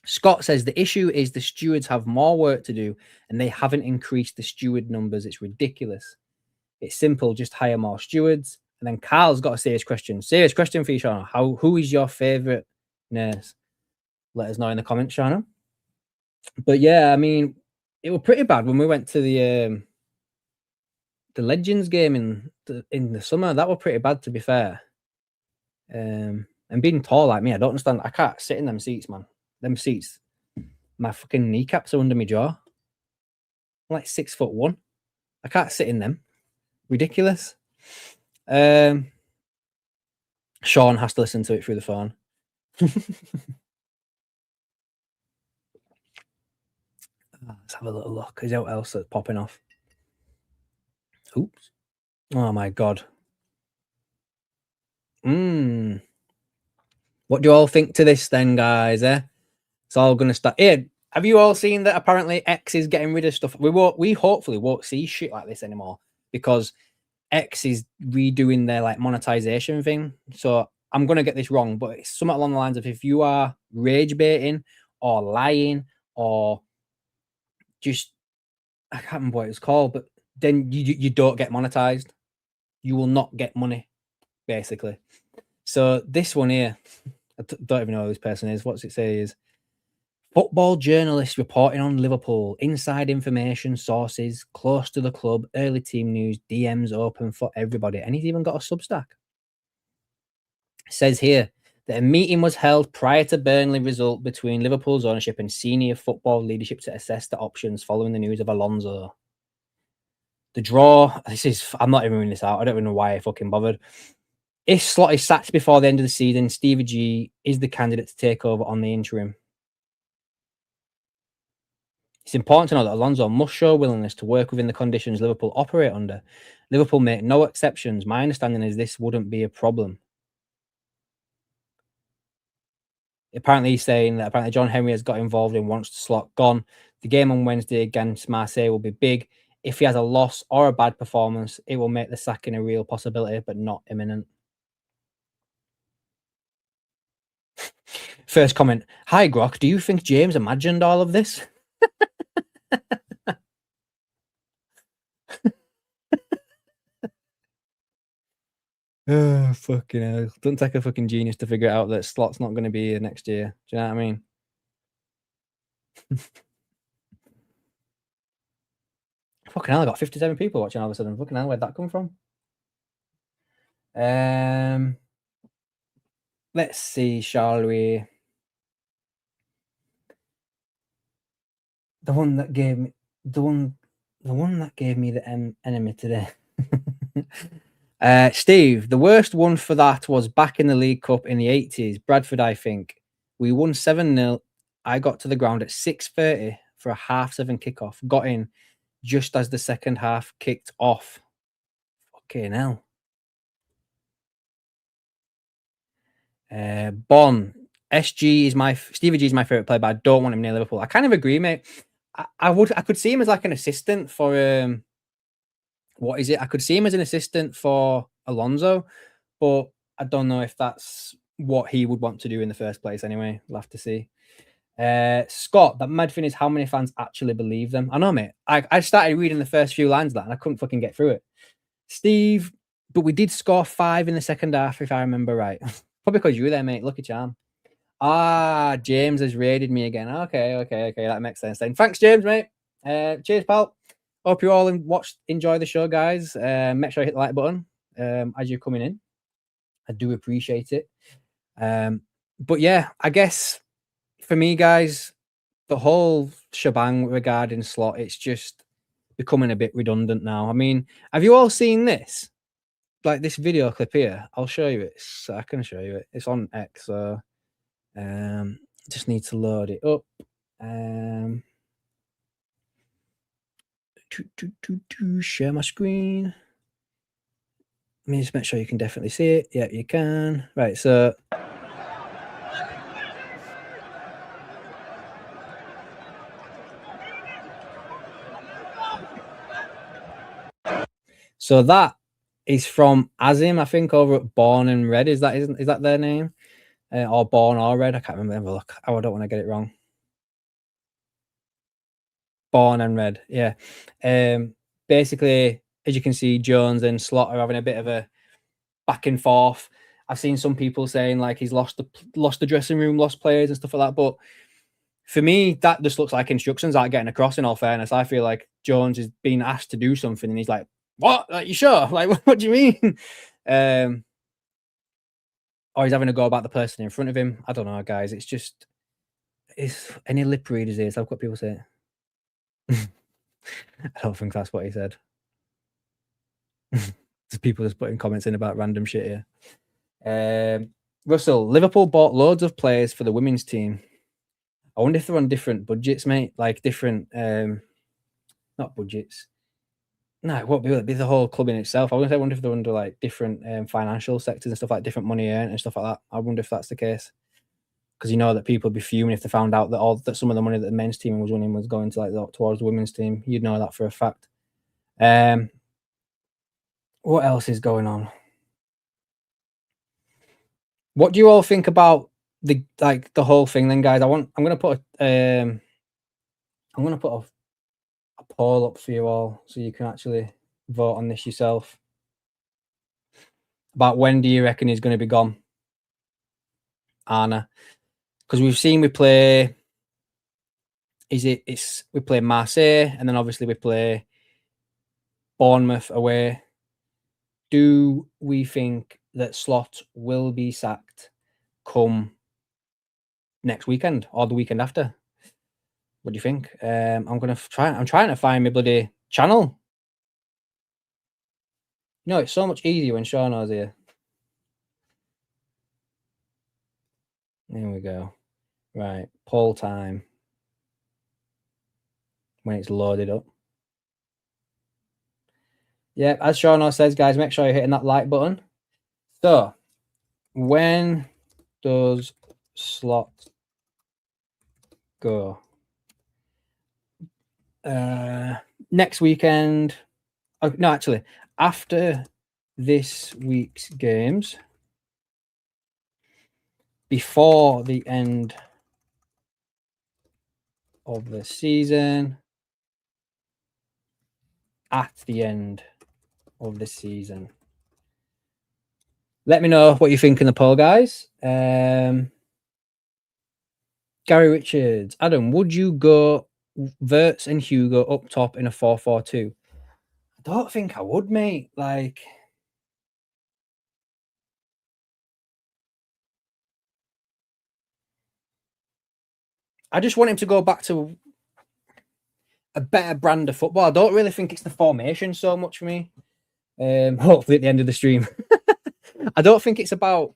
Scott says the issue is the stewards have more work to do and they haven't increased the steward numbers. It's ridiculous. It's simple. Just hire more stewards. And then Carl's got a serious question. Serious question for you, Shauna. Who is your favourite nurse? Let us know in the comments, Shauna. But yeah, I mean, it was pretty bad when we went to the Legends game in the summer. That was pretty bad, to be fair. And being tall like me, I don't understand. I can't sit in them seats, man. Them seats, my fucking kneecaps are under my jaw. I'm like 6'1". I can't sit in them. Ridiculous. Sean has to listen to it through the phone. Let's have a little look. Is there what else that's popping off? Oops. Oh my god. What do you all think to this then, guys? It's all gonna start. Here, have you all seen that apparently X is getting rid of stuff? We hopefully won't see shit like this anymore because X is redoing their like monetization thing. So I'm gonna get this wrong, but it's something along the lines of if you are rage baiting or lying or just I can't remember what it's called, but then you don't get monetized. You will not get money, basically. So this one here, I don't even know who this person is. What's it say is football journalists reporting on Liverpool, inside information, sources, close to the club, early team news, DMs open for everybody. And he's even got a Substack. It says here that a meeting was held prior to Burnley result between Liverpool's ownership and senior football leadership to assess the options following the news of Alonso. The draw, I'm not even reading this out. I don't even know why I fucking bothered. If Slot is sacked before the end of the season, Stevie G is the candidate to take over on the interim. It's important to know that Alonso must show willingness to work within the conditions Liverpool operate under. Liverpool make no exceptions. My understanding is this wouldn't be a problem. Apparently, he's saying that apparently John Henry has got involved and wants the Slot gone. The game on Wednesday against Marseille will be big. If he has a loss or a bad performance, it will make the sacking a real possibility, but not imminent. First comment. Hi, Grok. Do you think James imagined all of this? Oh, fucking hell. Doesn't take a fucking genius to figure out that Slot's not going to be here next year. Do you know what I mean? Fucking hell, I got 57 people watching all of a sudden. Fucking hell, where'd that come from? Let's see, shall we? The one that gave me the enemy today. Steve, the worst one for that was back in the League Cup in the 80s. Bradford, I think. We won 7-0. I got to the ground at 6:30 for a 7:30 kickoff. Got in just as the second half kicked off. Fucking hell. Bon. SG is Stevie G is my favorite player, but I don't want him near Liverpool. I kind of agree, mate. I could see him as like an assistant for what is it? I could see him as an assistant for Alonso, but I don't know if that's what he would want to do in the first place anyway. We'll have to see. Scott, that mad thing is how many fans actually believe them. I know, mate. I started reading the first few lines of that and I couldn't fucking get through it. Steve, but we did score 5 in the second half, if I remember right. Probably because you were there, mate. Lucky charm. James has raided me again. Okay. That makes sense then. Thanks, James, mate. Cheers, pal. Hope you all enjoy the show, guys. Make sure you hit the like button as you're coming in. I do appreciate it. But yeah, I guess for me, guys, the whole shebang regarding Slot, it's just becoming a bit redundant now. I mean, have you all seen this? Like this video clip here? I'll show you it. So I can show you it. It's on X, so just need to load it up. Share my screen. Let me just make sure you can definitely see it. Yeah, you can. Right, so that is from Azim, I think, over at Born and Red. Is that their name? Or Born or Red? I can't remember. Have a look. Oh, I don't want to get it wrong. Born and Red, yeah. Basically, as you can see, Jones and Slot are having a bit of a back and forth. I've seen some people saying like he's lost the dressing room, lost players and stuff like that. But for me, that just looks like instructions aren't getting across. In all fairness, I feel like Jones is being asked to do something, and he's like, "What? Like, you sure? Like, what do you mean?" Or he's having to go about the person in front of him. I don't know, guys. It's any lip readers here. So I've got people say it. I don't think that's what he said. There's people just putting comments in about random shit here. Russell, Liverpool bought loads of players for the women's team. I wonder if they're on different budgets, mate. Like different, not budgets. No, it won't be. It'll be the whole club in itself. I wonder if they're under like different financial sectors and stuff, like different money earned and stuff like that. I wonder if that's the case. Because you know that people would be fuming if they found out that some of the money that the men's team was winning was going to like towards the women's team. You'd know that for a fact. What else is going on? What do you all think about the whole thing then, guys? I'm gonna put a poll up for you all so you can actually vote on this yourself. About when do you reckon he's going to be gone, Anna? Because we've seen we play. We play Marseille and then obviously we play Bournemouth away. Do we think that Slot will be sacked come next weekend or the weekend after? What do you think? I'm trying to find my bloody channel. No, it's so much easier when Shauna's here. There we go. Right, poll time. When it's loaded up. Yeah, as Shauna says, guys, make sure you're hitting that like button. So, when does Slot go? Next weekend. Oh, no, actually, after this week's games, before the end of the season, at the end of the season. Let me know what you think in the poll, guys. Gary Richards, Adam, would you go Verts and Hugo up top in a 4-4-2? I don't think I would, mate. Like, I just want him to go back to a better brand of football. I don't really think it's the formation so much for me. Hopefully at the end of the stream. I don't think it's about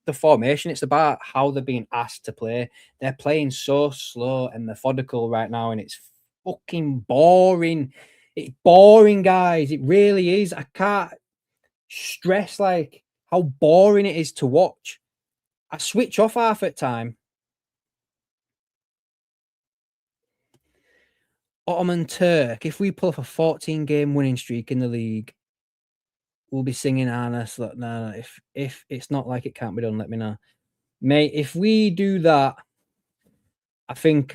the formation. It's about how they're being asked to play. They're playing so slow and methodical right now, and it's fucking boring. It's boring, guys. It really is. I can't stress like how boring it is to watch. I switch off half at time. Ottoman Turk, if we pull off a 14-game winning streak in the league, we'll be singing Arnas. Look, no, if it's not like it can't be done, let me know. Mate, if we do that, I think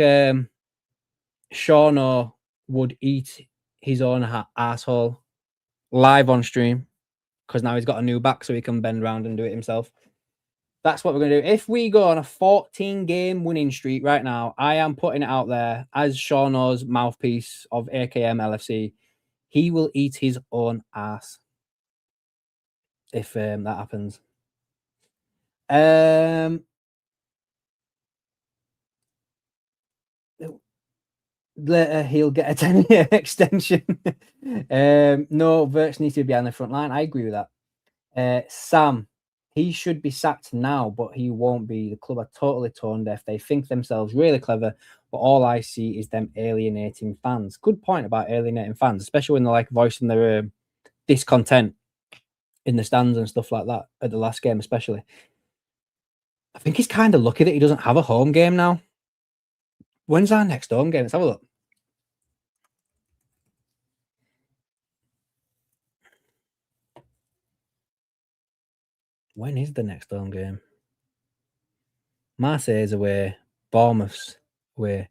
Shauno would eat his own asshole live on stream because now he's got a new back so he can bend around and do it himself. That's what we're going to do. If we go on a 14-game winning streak right now, I am putting it out there as Shauno's mouthpiece of AKM LFC. He will eat his own ass if that happens. Later, he'll get a 10-year extension. No, Verts needs to be on the front line. I agree with that. Sam, he should be sacked now, but he won't be. The club are totally tone deaf. They think themselves really clever, but all I see is them alienating fans. Good point about alienating fans, especially when they're like voicing their discontent in the stands and stuff like that at the last game, especially. I think he's kind of lucky that he doesn't have a home game now. When's our next home game? Let's have a look. When is the next home game? Marseille's away. Bournemouth's away.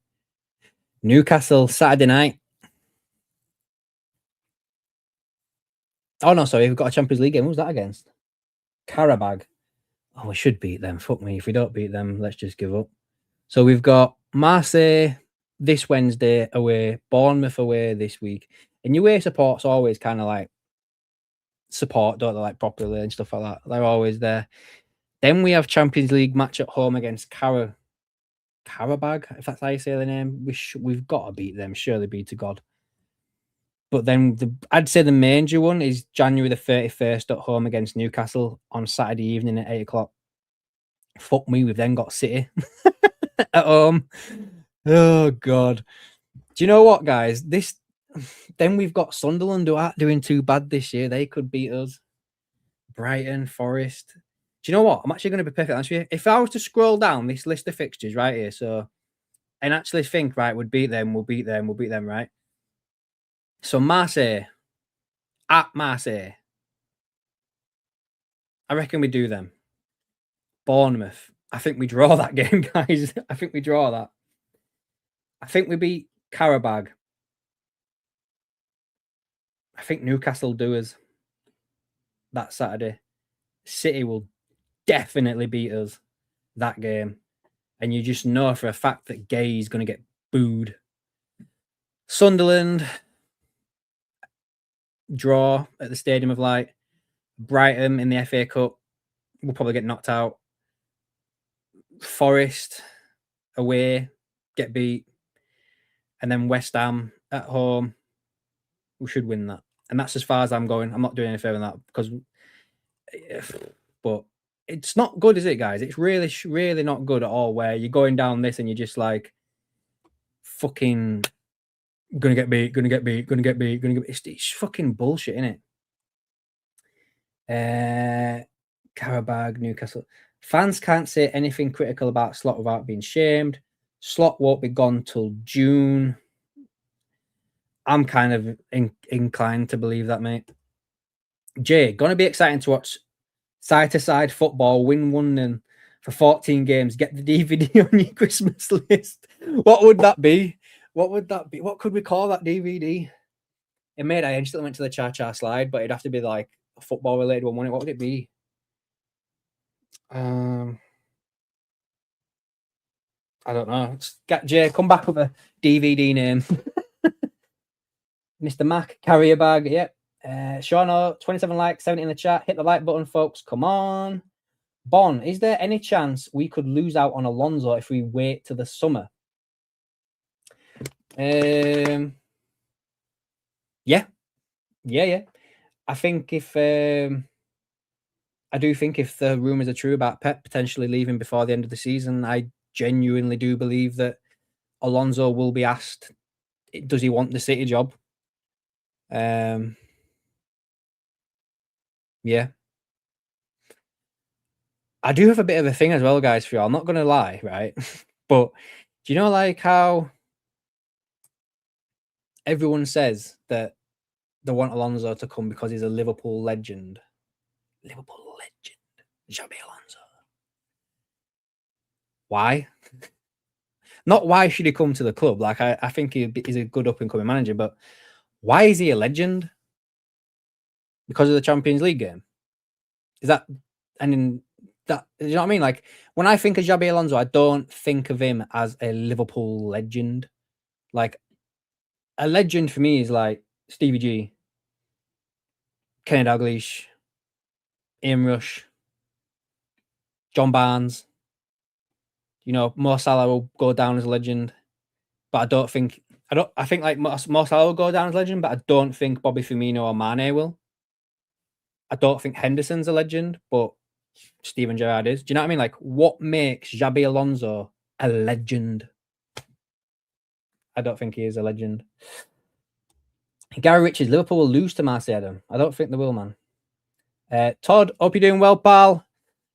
Newcastle, Saturday night. Oh, no, sorry. We've got a Champions League game. Who's that against? Karabag. Oh, we should beat them. Fuck me. If we don't beat them, let's just give up. So we've got Marseille this Wednesday away, Bournemouth away this week. And away support's always kind of like support, don't they, like properly and stuff like that. They're always there. Then we have Champions League match at home against Karabag, if that's how you say the name. We've got to beat them, surely be to God. But then I'd say the major one is January the 31st at home against Newcastle on Saturday evening at 8 o'clock. Fuck me, we've then got City at home. Oh, God. Do you know what, guys? Then we've got Sunderland who aren't doing too bad this year. They could beat us. Brighton, Forest. Do you know what? I'm actually going to be perfectly honest with you. If I was to scroll down this list of fixtures right here, and actually think, right, we'll beat them, right? So Marseille, at Marseille. I reckon we do them. Bournemouth. I think we draw that game, guys. I think we draw that. I think we beat Karabag. I think Newcastle do us that Saturday. City will definitely beat us that game. And you just know for a fact that Gay is going to get booed. Sunderland, draw at the Stadium of Light. Brighton in the FA Cup will probably get knocked out. Forest away, get beat. And then West Ham at home, we should win that. And that's as far as I'm going. I'm not doing any further than that because, but it's not good, is it, guys? It's really, really not good at all. Where you're going down this and you're just like, fucking, gonna get beat. It's fucking bullshit, isn't it? Karabag, Newcastle. Fans can't say anything critical about Slot without being shamed. Slot won't be gone till June. I'm kind of inclined to believe that, mate. Jay, gonna be exciting to watch side-to-side football, win 1-0 for 14 games, get the DVD on your Christmas list. What would that be? What could we call that DVD? It made I instantly went to the Cha-Cha slide, but it'd have to be like a football-related one, wouldn't it? What would it be? I don't know. Jay, come back with a DVD name. Mr. Mac, carrier bag. Yep. Shauno, 27 likes, 70 in the chat. Hit the like button, folks. Come on. Bon, is there any chance we could lose out on Alonso if we wait to the summer? Yeah. I think if I do think if the rumours are true about Pep potentially leaving before the end of the season, I genuinely do believe that Alonso will be asked, does he want the City job? Yeah. I do have a bit of a thing as well, guys, for you. I'm not going to lie, right? But do you know, like, how everyone says that they want Alonso to come because he's a Liverpool legend? Liverpool legend. Xabi Alonso. Why? Not why should he come to the club? Like, I think he's a good up-and-coming manager, but why is he a legend? Because of the Champions League game? Is that, and in that, you know what I mean? Like, when I think of Xabi Alonso, I don't think of him as a Liverpool legend. Like, a legend for me is like Stevie G, Kenny Dalglish, Ian Rush, John Barnes. You know, Mo Salah will go down as a legend, but I think like Mo Salah will go down as a legend, but I don't think Bobby Firmino or Mane will. I don't think Henderson's a legend, but Steven Gerrard is. Do you know what I mean? Like, what makes Xabi Alonso a legend? I don't think he is a legend. Gary Richards, Liverpool will lose to Marseille. I don't think they will, man. Todd, hope you're doing well, pal.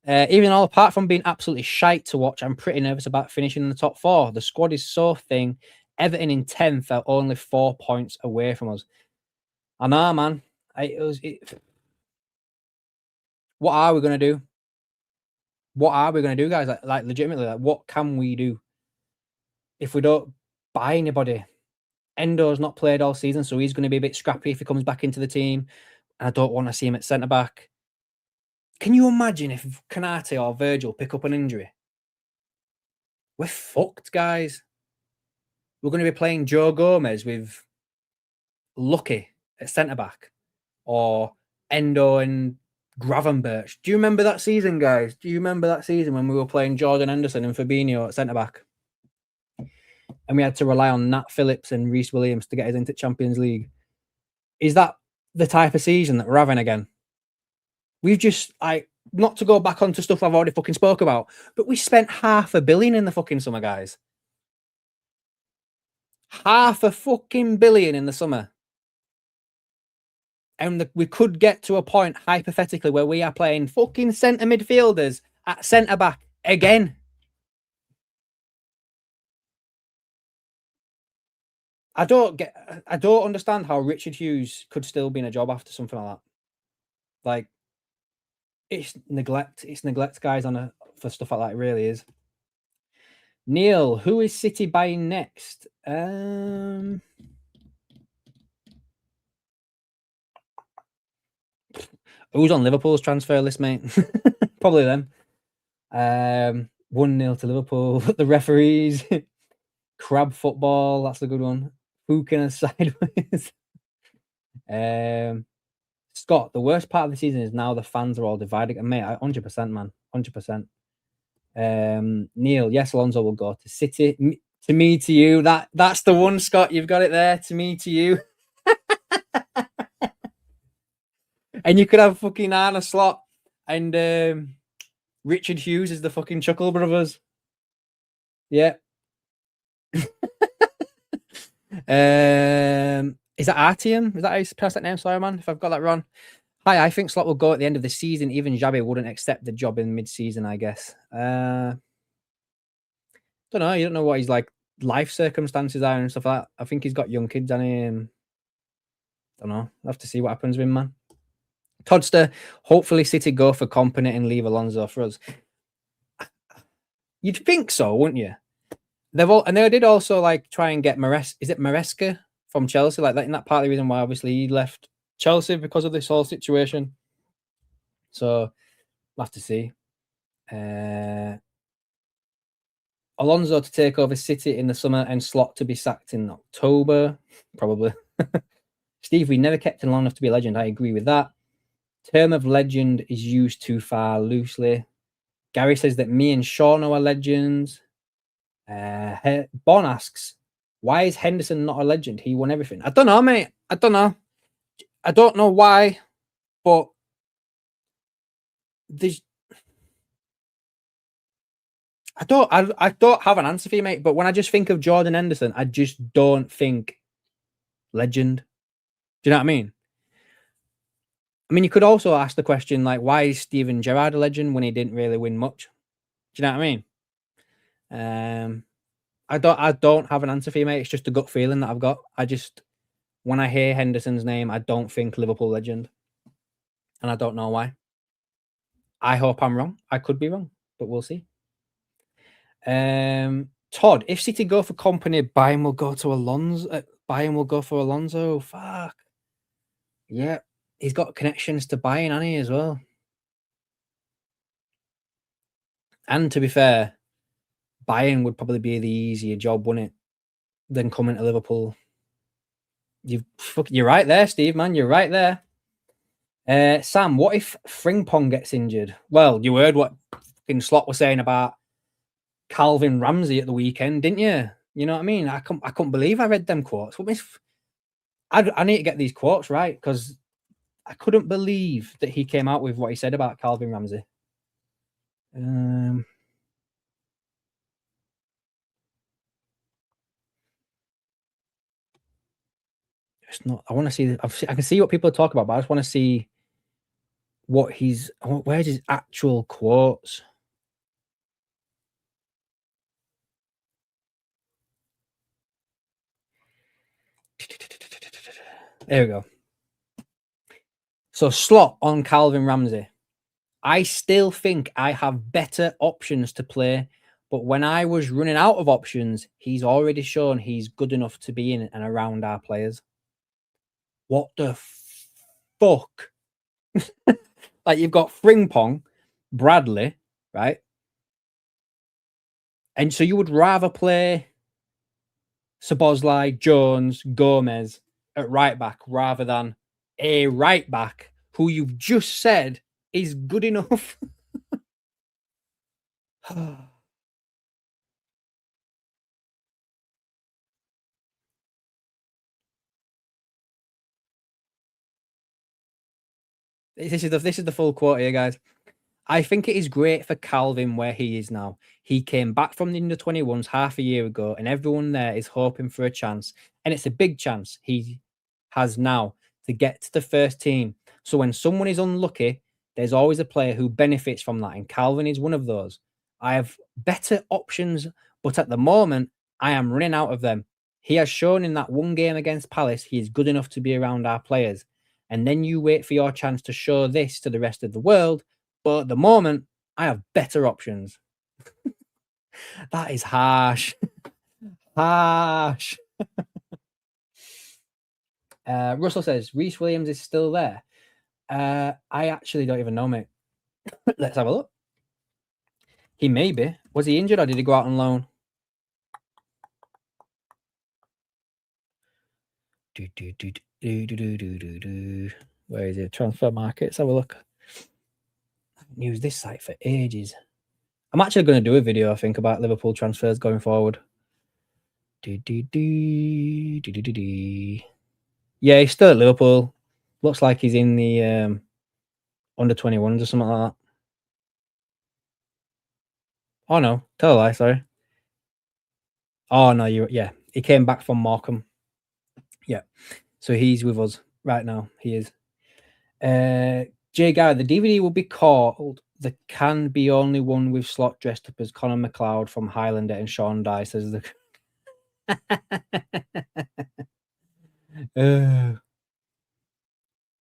Even all apart from being absolutely shite to watch, I'm pretty nervous about finishing in the top 4. The squad is so thin. Everton in 10th are only 4 points away from us. I know, man. What are we going to do? What are we going to do, guys? Like legitimately, like, what can we do if we don't buy anybody? Endo's not played all season, so he's going to be a bit scrappy if he comes back into the team. And I don't want to see him at centre-back. Can you imagine if Kanate or Virgil pick up an injury? We're fucked, guys. We're going to be playing Joe Gomez with Lucky at centre-back, or Endo and Gravenberch. Do you remember that season, guys? Do you remember that season when we were playing Jordan Henderson and Fabinho at centre-back? And we had to rely on Nat Phillips and Reece Williams to get us into Champions League. Is that the type of season that we're having again? We've just, not to go back onto stuff I've already fucking spoke about, but we spent $500 million in the fucking summer, guys. $500 million in the summer. And we could get to a point, hypothetically, where we are playing fucking centre midfielders at centre-back again. I don't understand how Richard Hughes could still be in a job after something like that. Like, it's neglect. It's neglect, guys, for stuff like that. It really is. Neil, who is City buying next? Who's on Liverpool's transfer list, mate? Probably them. 1-0 to Liverpool. The referees. Crab football. That's a good one. Hooking sideways. Scott, the worst part of the season is now the fans are all divided. And mate, 100%, man. 100%. Neil, yes, Alonso will go to City. To me, to you. That's the one, Scott. You've got it there. To me, to you. And you could have fucking Arne Slot and Richard Hughes as the fucking Chuckle Brothers. Yeah. Is that Artyom? Is that how you pronounce that name? Sorry, man, if I've got that wrong. Hi, I think Slot will go at the end of the season. Even Xabi wouldn't accept the job in mid-season, I guess. Don't know. You don't know what his like life circumstances are and stuff like that. I think he's got young kids, and don't know. I'll have to see what happens with him, man. Toddster, hopefully City go for Kompany and leave Alonso for us. You'd think so, wouldn't you? They did also like try and get Maresca from Chelsea, like that, and that partly reason why obviously he left Chelsea because of this whole situation. So we'll have to see. Alonso to take over City in the summer and Slot to be sacked in October, probably. Steve, we never kept him long enough to be a legend. I agree with that. Term of legend is used too far loosely. Gary says that me and Sean are legends. Bon asks, why is Henderson not a legend? He won everything. I don't know, mate. I don't know. I don't know why, but there's I don't have an answer for you, mate. But when I just think of Jordan Henderson, I just don't think legend. Do you know what I mean? I mean, you could also ask the question like, why is Steven Gerrard a legend when he didn't really win much? Do you know what I mean? I don't have an answer for you, mate. It's just a gut feeling that I've got. I just when I hear Henderson's name, I don't think Liverpool legend, and I don't know why. I hope I'm wrong. I could be wrong, but we'll see. Todd, if City go for company, Bayern will go to Alonso. Bayern will go for Alonso. Fuck. Yeah, he's got connections to Bayern, hasn't he, as well? And to be fair, Bayern would probably be the easier job, wouldn't it, than coming to Liverpool. You're right there, Steve, man. You're right there. Sam, what if Frimpong gets injured? Well, you heard what Slot was saying about Calvin Ramsey at the weekend, didn't you? You know what I mean? I couldn't believe I read them quotes. I need to get these quotes right because I couldn't believe that he came out with what he said about Calvin Ramsey. It's not. I want to see. I can see what people talk about, but I just want to see what he's. Where's his actual quotes? There we go. So Slot on Calvin Ramsey. I still think I have better options to play, but when I was running out of options, he's already shown he's good enough to be in and around our players. What the fuck? Like you've got Frimpong, Bradley, right? And so you would rather play Szoboszlai, Jones, Gomez at right back rather than a right back who you've just said is good enough. This is the full quote here, guys. I think it is great for Calvin where he is now. He came back from the under-21s half a year ago, and everyone there is hoping for a chance. And it's a big chance he has now to get to the first team. So when someone is unlucky, there's always a player who benefits from that. And Calvin is one of those. I have better options, but at the moment, I am running out of them. He has shown in that one game against Palace, he is good enough to be around our players. And then you wait for your chance to show this to the rest of the world. But at the moment, I have better options. That is harsh. Harsh. Russell says, Reece Williams is still there. I actually don't even know, mate. Let's have a look. He may be. Was he injured or did he go out on loan? Where is it? Transfer market. Let's have a look. I haven't used this site for ages. I'm actually going to do a video, I think, about Liverpool transfers going forward. Yeah, he's still at Liverpool. Looks like he's in the under-21s or something like that. Oh no, tell a lie, sorry. Oh no, he came back from Morecambe. Yeah. So he's with us right now. He is. Jay Guy, the DVD will be called The Can Be Only One with Slot dressed up as Connor McLeod from Highlander and Sean Dye says the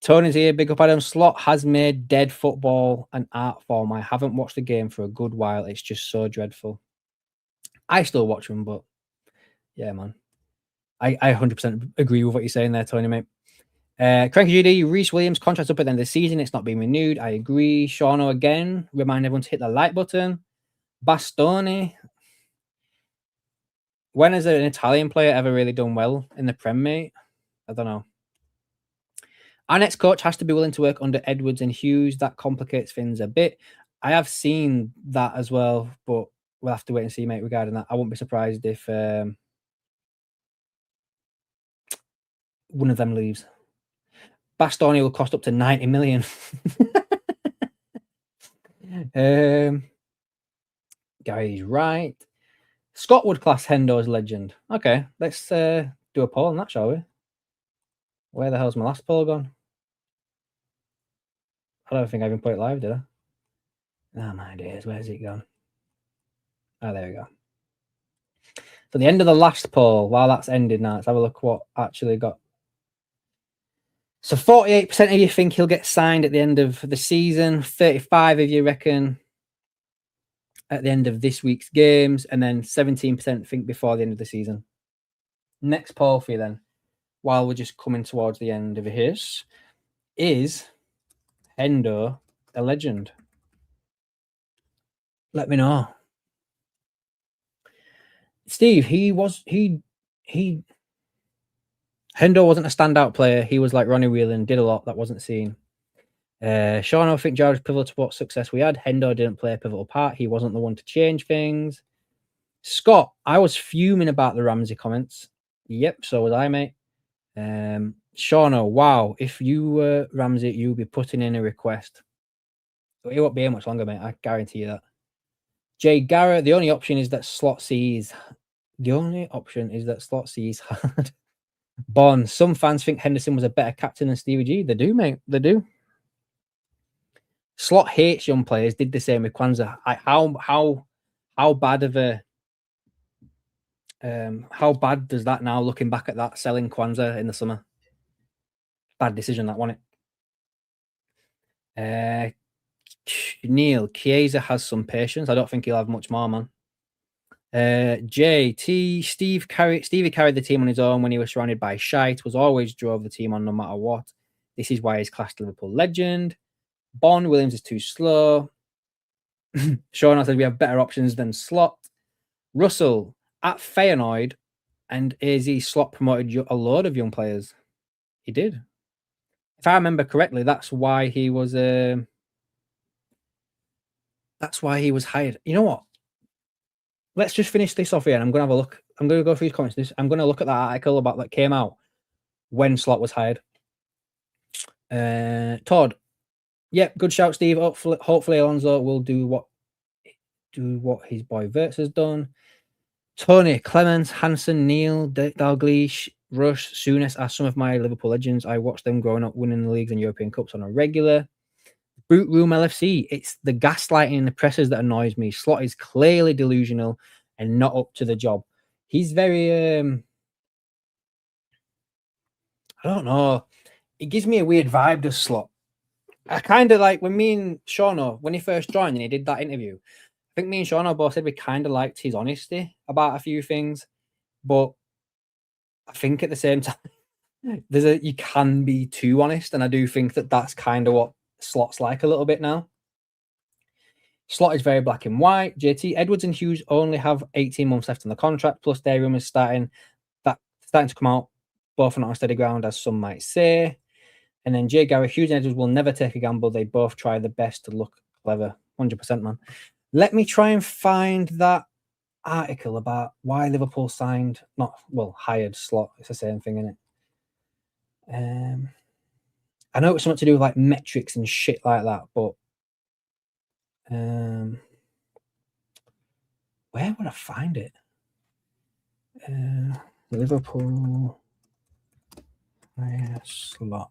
Tony's here, big up Adam. Slot has made dead football an art form. I haven't watched the game for a good while. It's just so dreadful. I still watch them, but yeah, man. I 100% agree with what you're saying there, Tony, mate. Cranky GD, Reece Williams contract up at the end of the season. It's not being renewed. I agree. Shauno again. Remind everyone to hit the like button. Bastoni. When has an Italian player ever really done well in the Prem, mate? I don't know. Our next coach has to be willing to work under Edwards and Hughes. That complicates things a bit. I have seen that as well, but we'll have to wait and see, mate, regarding that. I won't be surprised if one of them leaves. Bastoni will cost up to 90 million. Gary's right. Scott would class Hendo as legend. Okay, let's do a poll on that, shall we? Where the hell's my last poll gone? I don't think I even put it live, did I? Oh my days, where's it gone? Oh, there we go. So the end of the last poll, while that's ended now, let's have a look what actually got. So 48% of you think he'll get signed at the end of the season, 35% of you reckon at the end of this week's games, and then 17% think before the end of the season. Next poll for you then, while we're just coming towards the end of his, is Hendo a legend? Let me know. Steve, Hendo wasn't a standout player. He was like Ronnie Whelan, did a lot that wasn't seen. Sean, I think Jared was pivotal to what success we had. Hendo didn't play a pivotal part. He wasn't the one to change things. Scott, I was fuming about the Ramsey comments. Yep, so was I, mate. Shauno, wow, if you were Ramsey, you'd be putting in a request. It won't be here much longer, mate. I guarantee you that. Jay Garrett, the only option is that slot C is hard. Bond, some fans think Henderson was a better captain than Stevie G. They do, mate. They do. Slot hates young players. Did the same with Kwanzaa. How bad of a how bad does that now? Looking back at that, selling Kwanzaa in the summer, bad decision that, wasn't it? Neil, Chiesa has some patience. I don't think he'll have much more, man. Stevie carried the team on his own when he was surrounded by shite, was always drove the team on no matter what. This is why he's classed Liverpool legend. Bond Williams is too slow. Sean said we have better options than Slot. Russell at Feyenoord and AZ Slot promoted a load of young players. He did. If I remember correctly, that's why he was hired. You know what? Let's just finish this off here and I'm going to have a look. I'm going to go through his comments. I'm going to look at that article about that came out when Slot was hired. Todd. Yep, good shout, Steve. Hopefully Alonso will do what his boy Verts has done. Tony, Clemens, Hansen, Neil, Dalglish, Rush, Souness are some of my Liverpool legends. I watched them growing up winning the leagues and European Cups on a regular. Boot Room LFC, it's the gaslighting in the presses that annoys me. Slot is clearly delusional and not up to the job. He's very, I don't know. It gives me a weird vibe, does Slot. I kind of like when me and Shauno, when he first joined and he did that interview, I think me and Shauno both said we kind of liked his honesty about a few things, but I think at the same time, you can be too honest, and I do think that that's kind of what Slot's like a little bit now. Slot is very black and white. JT, Edwards and Hughes only have 18 months left on the contract, plus their rumours starting to come out, both not on steady ground, as some might say. And then Jay Gary, Hughes and Edwards will never take a gamble. They both try the best to look clever. 100%, man. Let me try and find that article about why Liverpool hired Slot. It's the same thing, isn't it? I know it's something to do with like metrics and shit like that, but where would I find it? Liverpool Slot.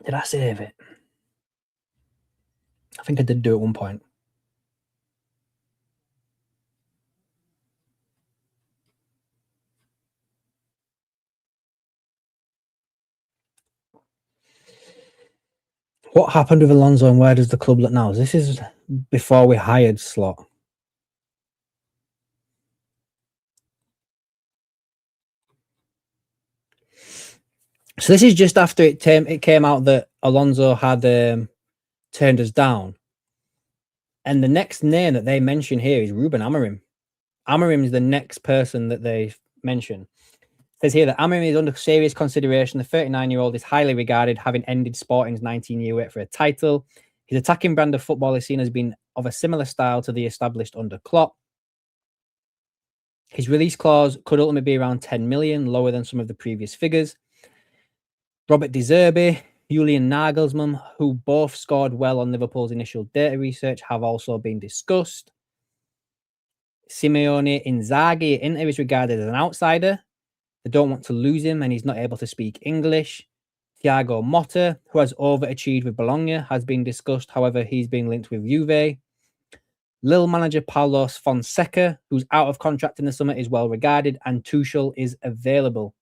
Did I save it? I think I did do it at one point. What happened with Alonso and where does the club look now? This is before we hired Slot. So this is just after it came out that Alonso had turned us down. And the next name that they mention here is Ruben Amorim. Amorim is the next person that they mention. It says here that Amorim is under serious consideration. The 39-year-old is highly regarded, having ended Sporting's 19-year wait for a title. His attacking brand of football is seen as being of a similar style to the established under Klopp. His release clause could ultimately be around 10 million, lower than some of the previous figures. Robert De Zerbi, Julian Nagelsmann, who both scored well on Liverpool's initial data research, have also been discussed. Simeone Inzaghi at Inter is regarded as an outsider. They don't want to lose him, and he's not able to speak English. Thiago Motta, who has overachieved with Bologna, has been discussed. However, he's being linked with Juve. Lille manager Paulos Fonseca, who's out of contract in the summer, is well regarded, and Tuchel is available.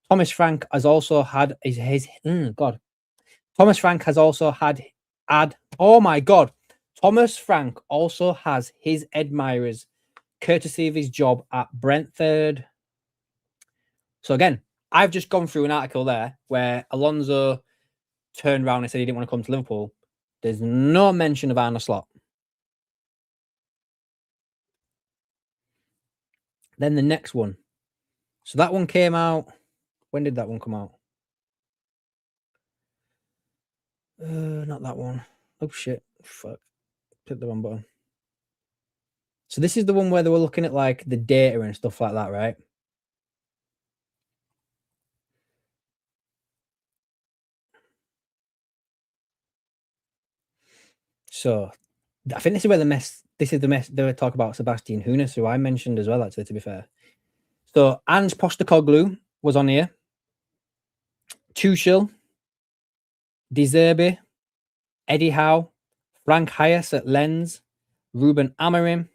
Thomas Frank has also had Thomas Frank has also had Thomas Frank also has his admirers, courtesy of his job at Brentford. So again, I've just gone through an article there where Alonso turned around and said he didn't want to come to Liverpool. There's no mention of Arne Slot. Then the next one. So that one came out. When did that one come out? Not that one. Oh shit. Fuck. Click the wrong button. So this is the one where they were looking at like the data and stuff like that, right? So I think this is where the mess they were talking about Sebastian Hoeneß, who I mentioned as well, actually, to be fair. So Ange Postecoglou was on here. Tuchel, De Zerbi, Eddie Howe, Frank Hayes at Lens, Ruben Amorim.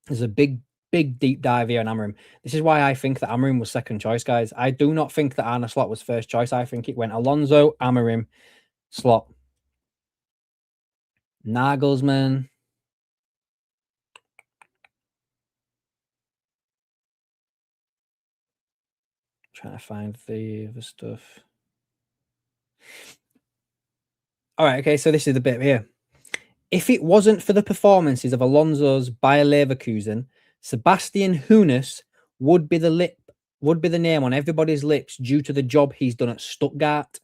There's a big deep dive here on Amorim. This is why I think that Amorim was second choice, guys. I do not think that Arne Slot was first choice. I think it went Alonso, Amorim, Slot, Nagelsmann. Trying to find the other stuff. All right, okay, so this is the bit here. If it wasn't for the performances of Alonso's Bayer Leverkusen, Sebastian Hoeneß would be the name on everybody's lips due to the job he's done at Stuttgart.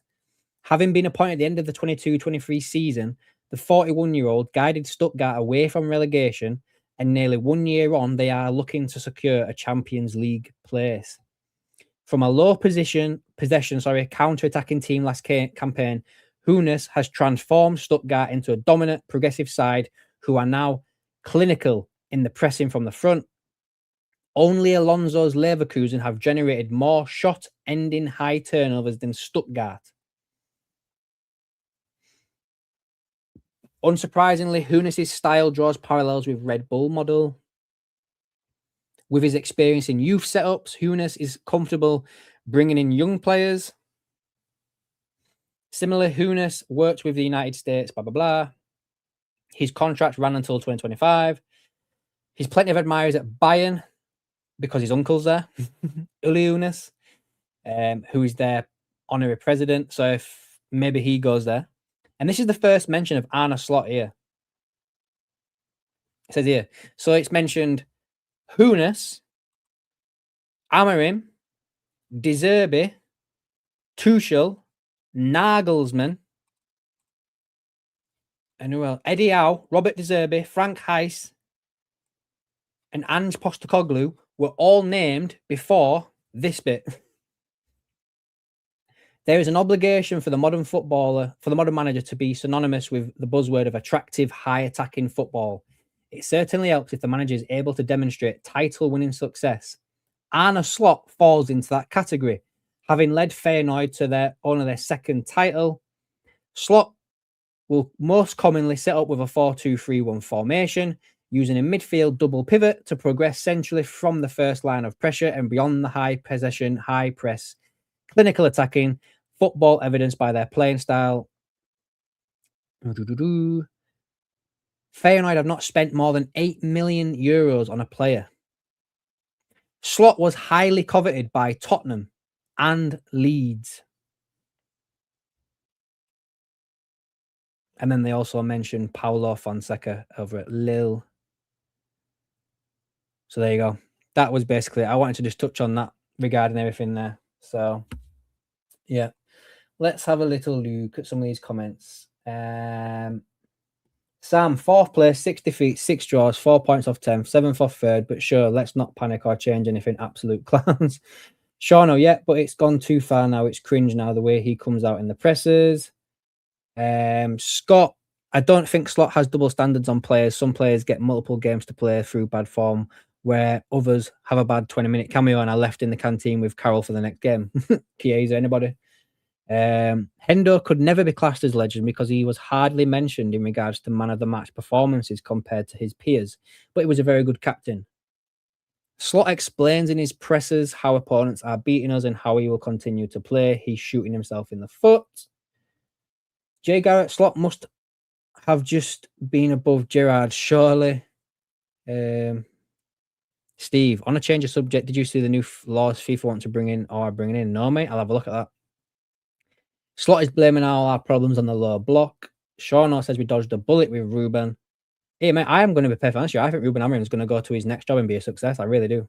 Having been appointed at the end of the 22-23 season, the 41-year-old guided Stuttgart away from relegation, and nearly 1 year on, they are looking to secure a Champions League place. From a low possession, counter-attacking team last campaign, Hoeneß has transformed Stuttgart into a dominant, progressive side who are now clinical in the pressing from the front. Only Alonso's Leverkusen have generated more shot-ending high turnovers than Stuttgart. Unsurprisingly, Hoeneß's style draws parallels with Red Bull model. With his experience in youth setups, Hoeneß is comfortable bringing in young players. Similarly, Hoeneß worked with the United States, blah, blah, blah. His contract ran until 2025. He's plenty of admirers at Bayern because his uncle's there, Uli Hoeneß, who is their honorary president. So if maybe he goes there. And this is the first mention of Arne Slot here. It says here. So it's mentioned Hoeneß, Amorim, De Zerbi, Tuchel, Nagelsmann, and who else? Eddie Howe, Robert De Zerbi, Frank Hayes, and Ange Postecoglou were all named before this bit. There is an obligation for the modern manager to be synonymous with the buzzword of attractive, high-attacking football. It certainly helps if the manager is able to demonstrate title-winning success. Arne Slot falls into that category, having led Feyenoord to their second title. Slot will most commonly set up with a 4-2-3-1 formation, using a midfield double pivot to progress centrally from the first line of pressure and beyond the high possession, high press, clinical attacking, football evidenced by their playing style. Feyenoord have not spent more than 8 million euros on a player. Slot was highly coveted by Tottenham and Leeds. And then they also mentioned Paulo Fonseca over at Lille. So there you go. That was basically, I wanted to just touch on that regarding everything there. So, yeah. Let's have a little look at some of these comments. Sam, 4th place, 6 defeats, 6 draws, 4 points off 10th, 7th off 3rd, but sure, let's not panic or change anything. Absolute clowns. Sean, yeah, but it's gone too far now. It's cringe now, the way he comes out in the presses. Scott, I don't think Slot has double standards on players. Some players get multiple games to play through bad form, where others have a bad 20-minute cameo and are left in the canteen with Carroll for the next game. Chiesa, anybody? Hendo could never be classed as legend because he was hardly mentioned in regards to man of the match performances compared to his peers, but he was a very good captain. Slot explains in his presses how opponents are beating us and how he will continue to play. He's shooting himself in the foot. Jay Garrett, Slot must have just been above Gerrard, surely. Steve, on a change of subject, did you see the new laws FIFA want to bring in or are bringing in? No, mate, I'll have a look at that. Slot is blaming all our problems on the low block. Sean says we dodged a bullet with Ruben. Hey, mate, I am going to be perfectly honest with you. I think Ruben Amorim is going to go to his next job and be a success. I really do.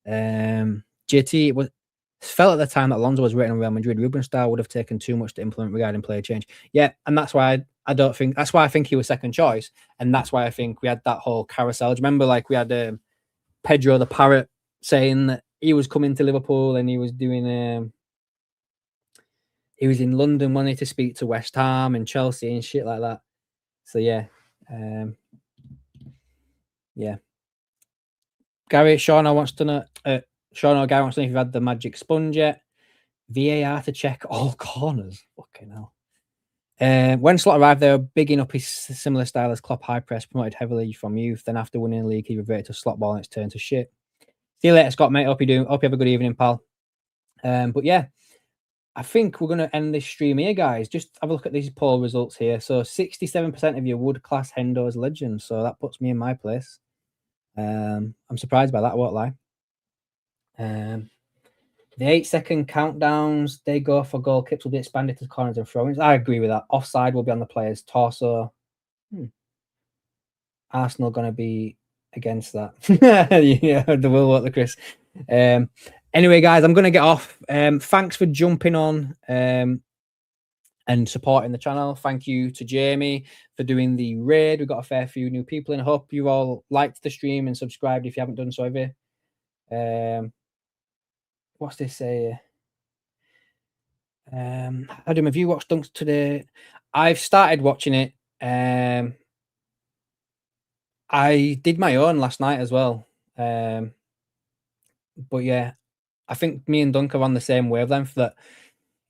JT, it felt at the time that Alonso was rating on Real Madrid. Ruben's style would have taken too much to implement regarding player change. Yeah, and that's why I don't think that's why I think he was second choice, and that's why I think we had that whole carousel. Do you remember, like we had Pedro the Parrot saying that he was coming to Liverpool and he was doing he was in London wanting to speak to West Ham and Chelsea and shit like that. So yeah. Yeah. Gary, Sean wants to know Sean or Gary wants to know if you've had the magic sponge yet. VAR to check all corners. Fucking hell. When Slot arrived, they were bigging up his similar style as Klopp, high press, promoted heavily from youth. Then after winning the league, he reverted to slot ball and it's turned to shit. See you later, Scott, mate. Hope you have a good evening, pal. But yeah, I think we're going to end this stream here, guys. Just have a look at these poll results here. So 67% of you would class Hendo as legend. So that puts me in my place. I'm surprised by that, I won't lie. The 8-second countdowns, they go for goal kicks will be expanded to corners and throw-ins. I agree with that. Offside will be on the player's torso. Arsenal going to be against that. Yeah, the will what the Chris. Anyway, guys, I'm going to get off. Thanks for jumping on and supporting the channel. Thank you to Jamie for doing the raid. We've got a fair few new people in. I hope you all liked the stream and subscribed if you haven't done so ever. What's this say? Adam, have you watched Dunks today? I've started watching it. I did my own last night as well. But yeah, I think me and Dunk are on the same wavelength that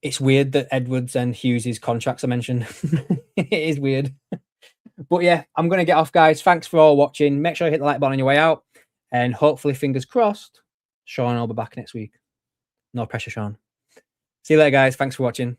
it's weird that Edwards and Hughes' contracts are mentioned. It is weird. But yeah, I'm going to get off, guys. Thanks for all watching. Make sure you hit the like button on your way out. And hopefully, fingers crossed, Sean will be back next week. No pressure, Sean. See you later, guys. Thanks for watching.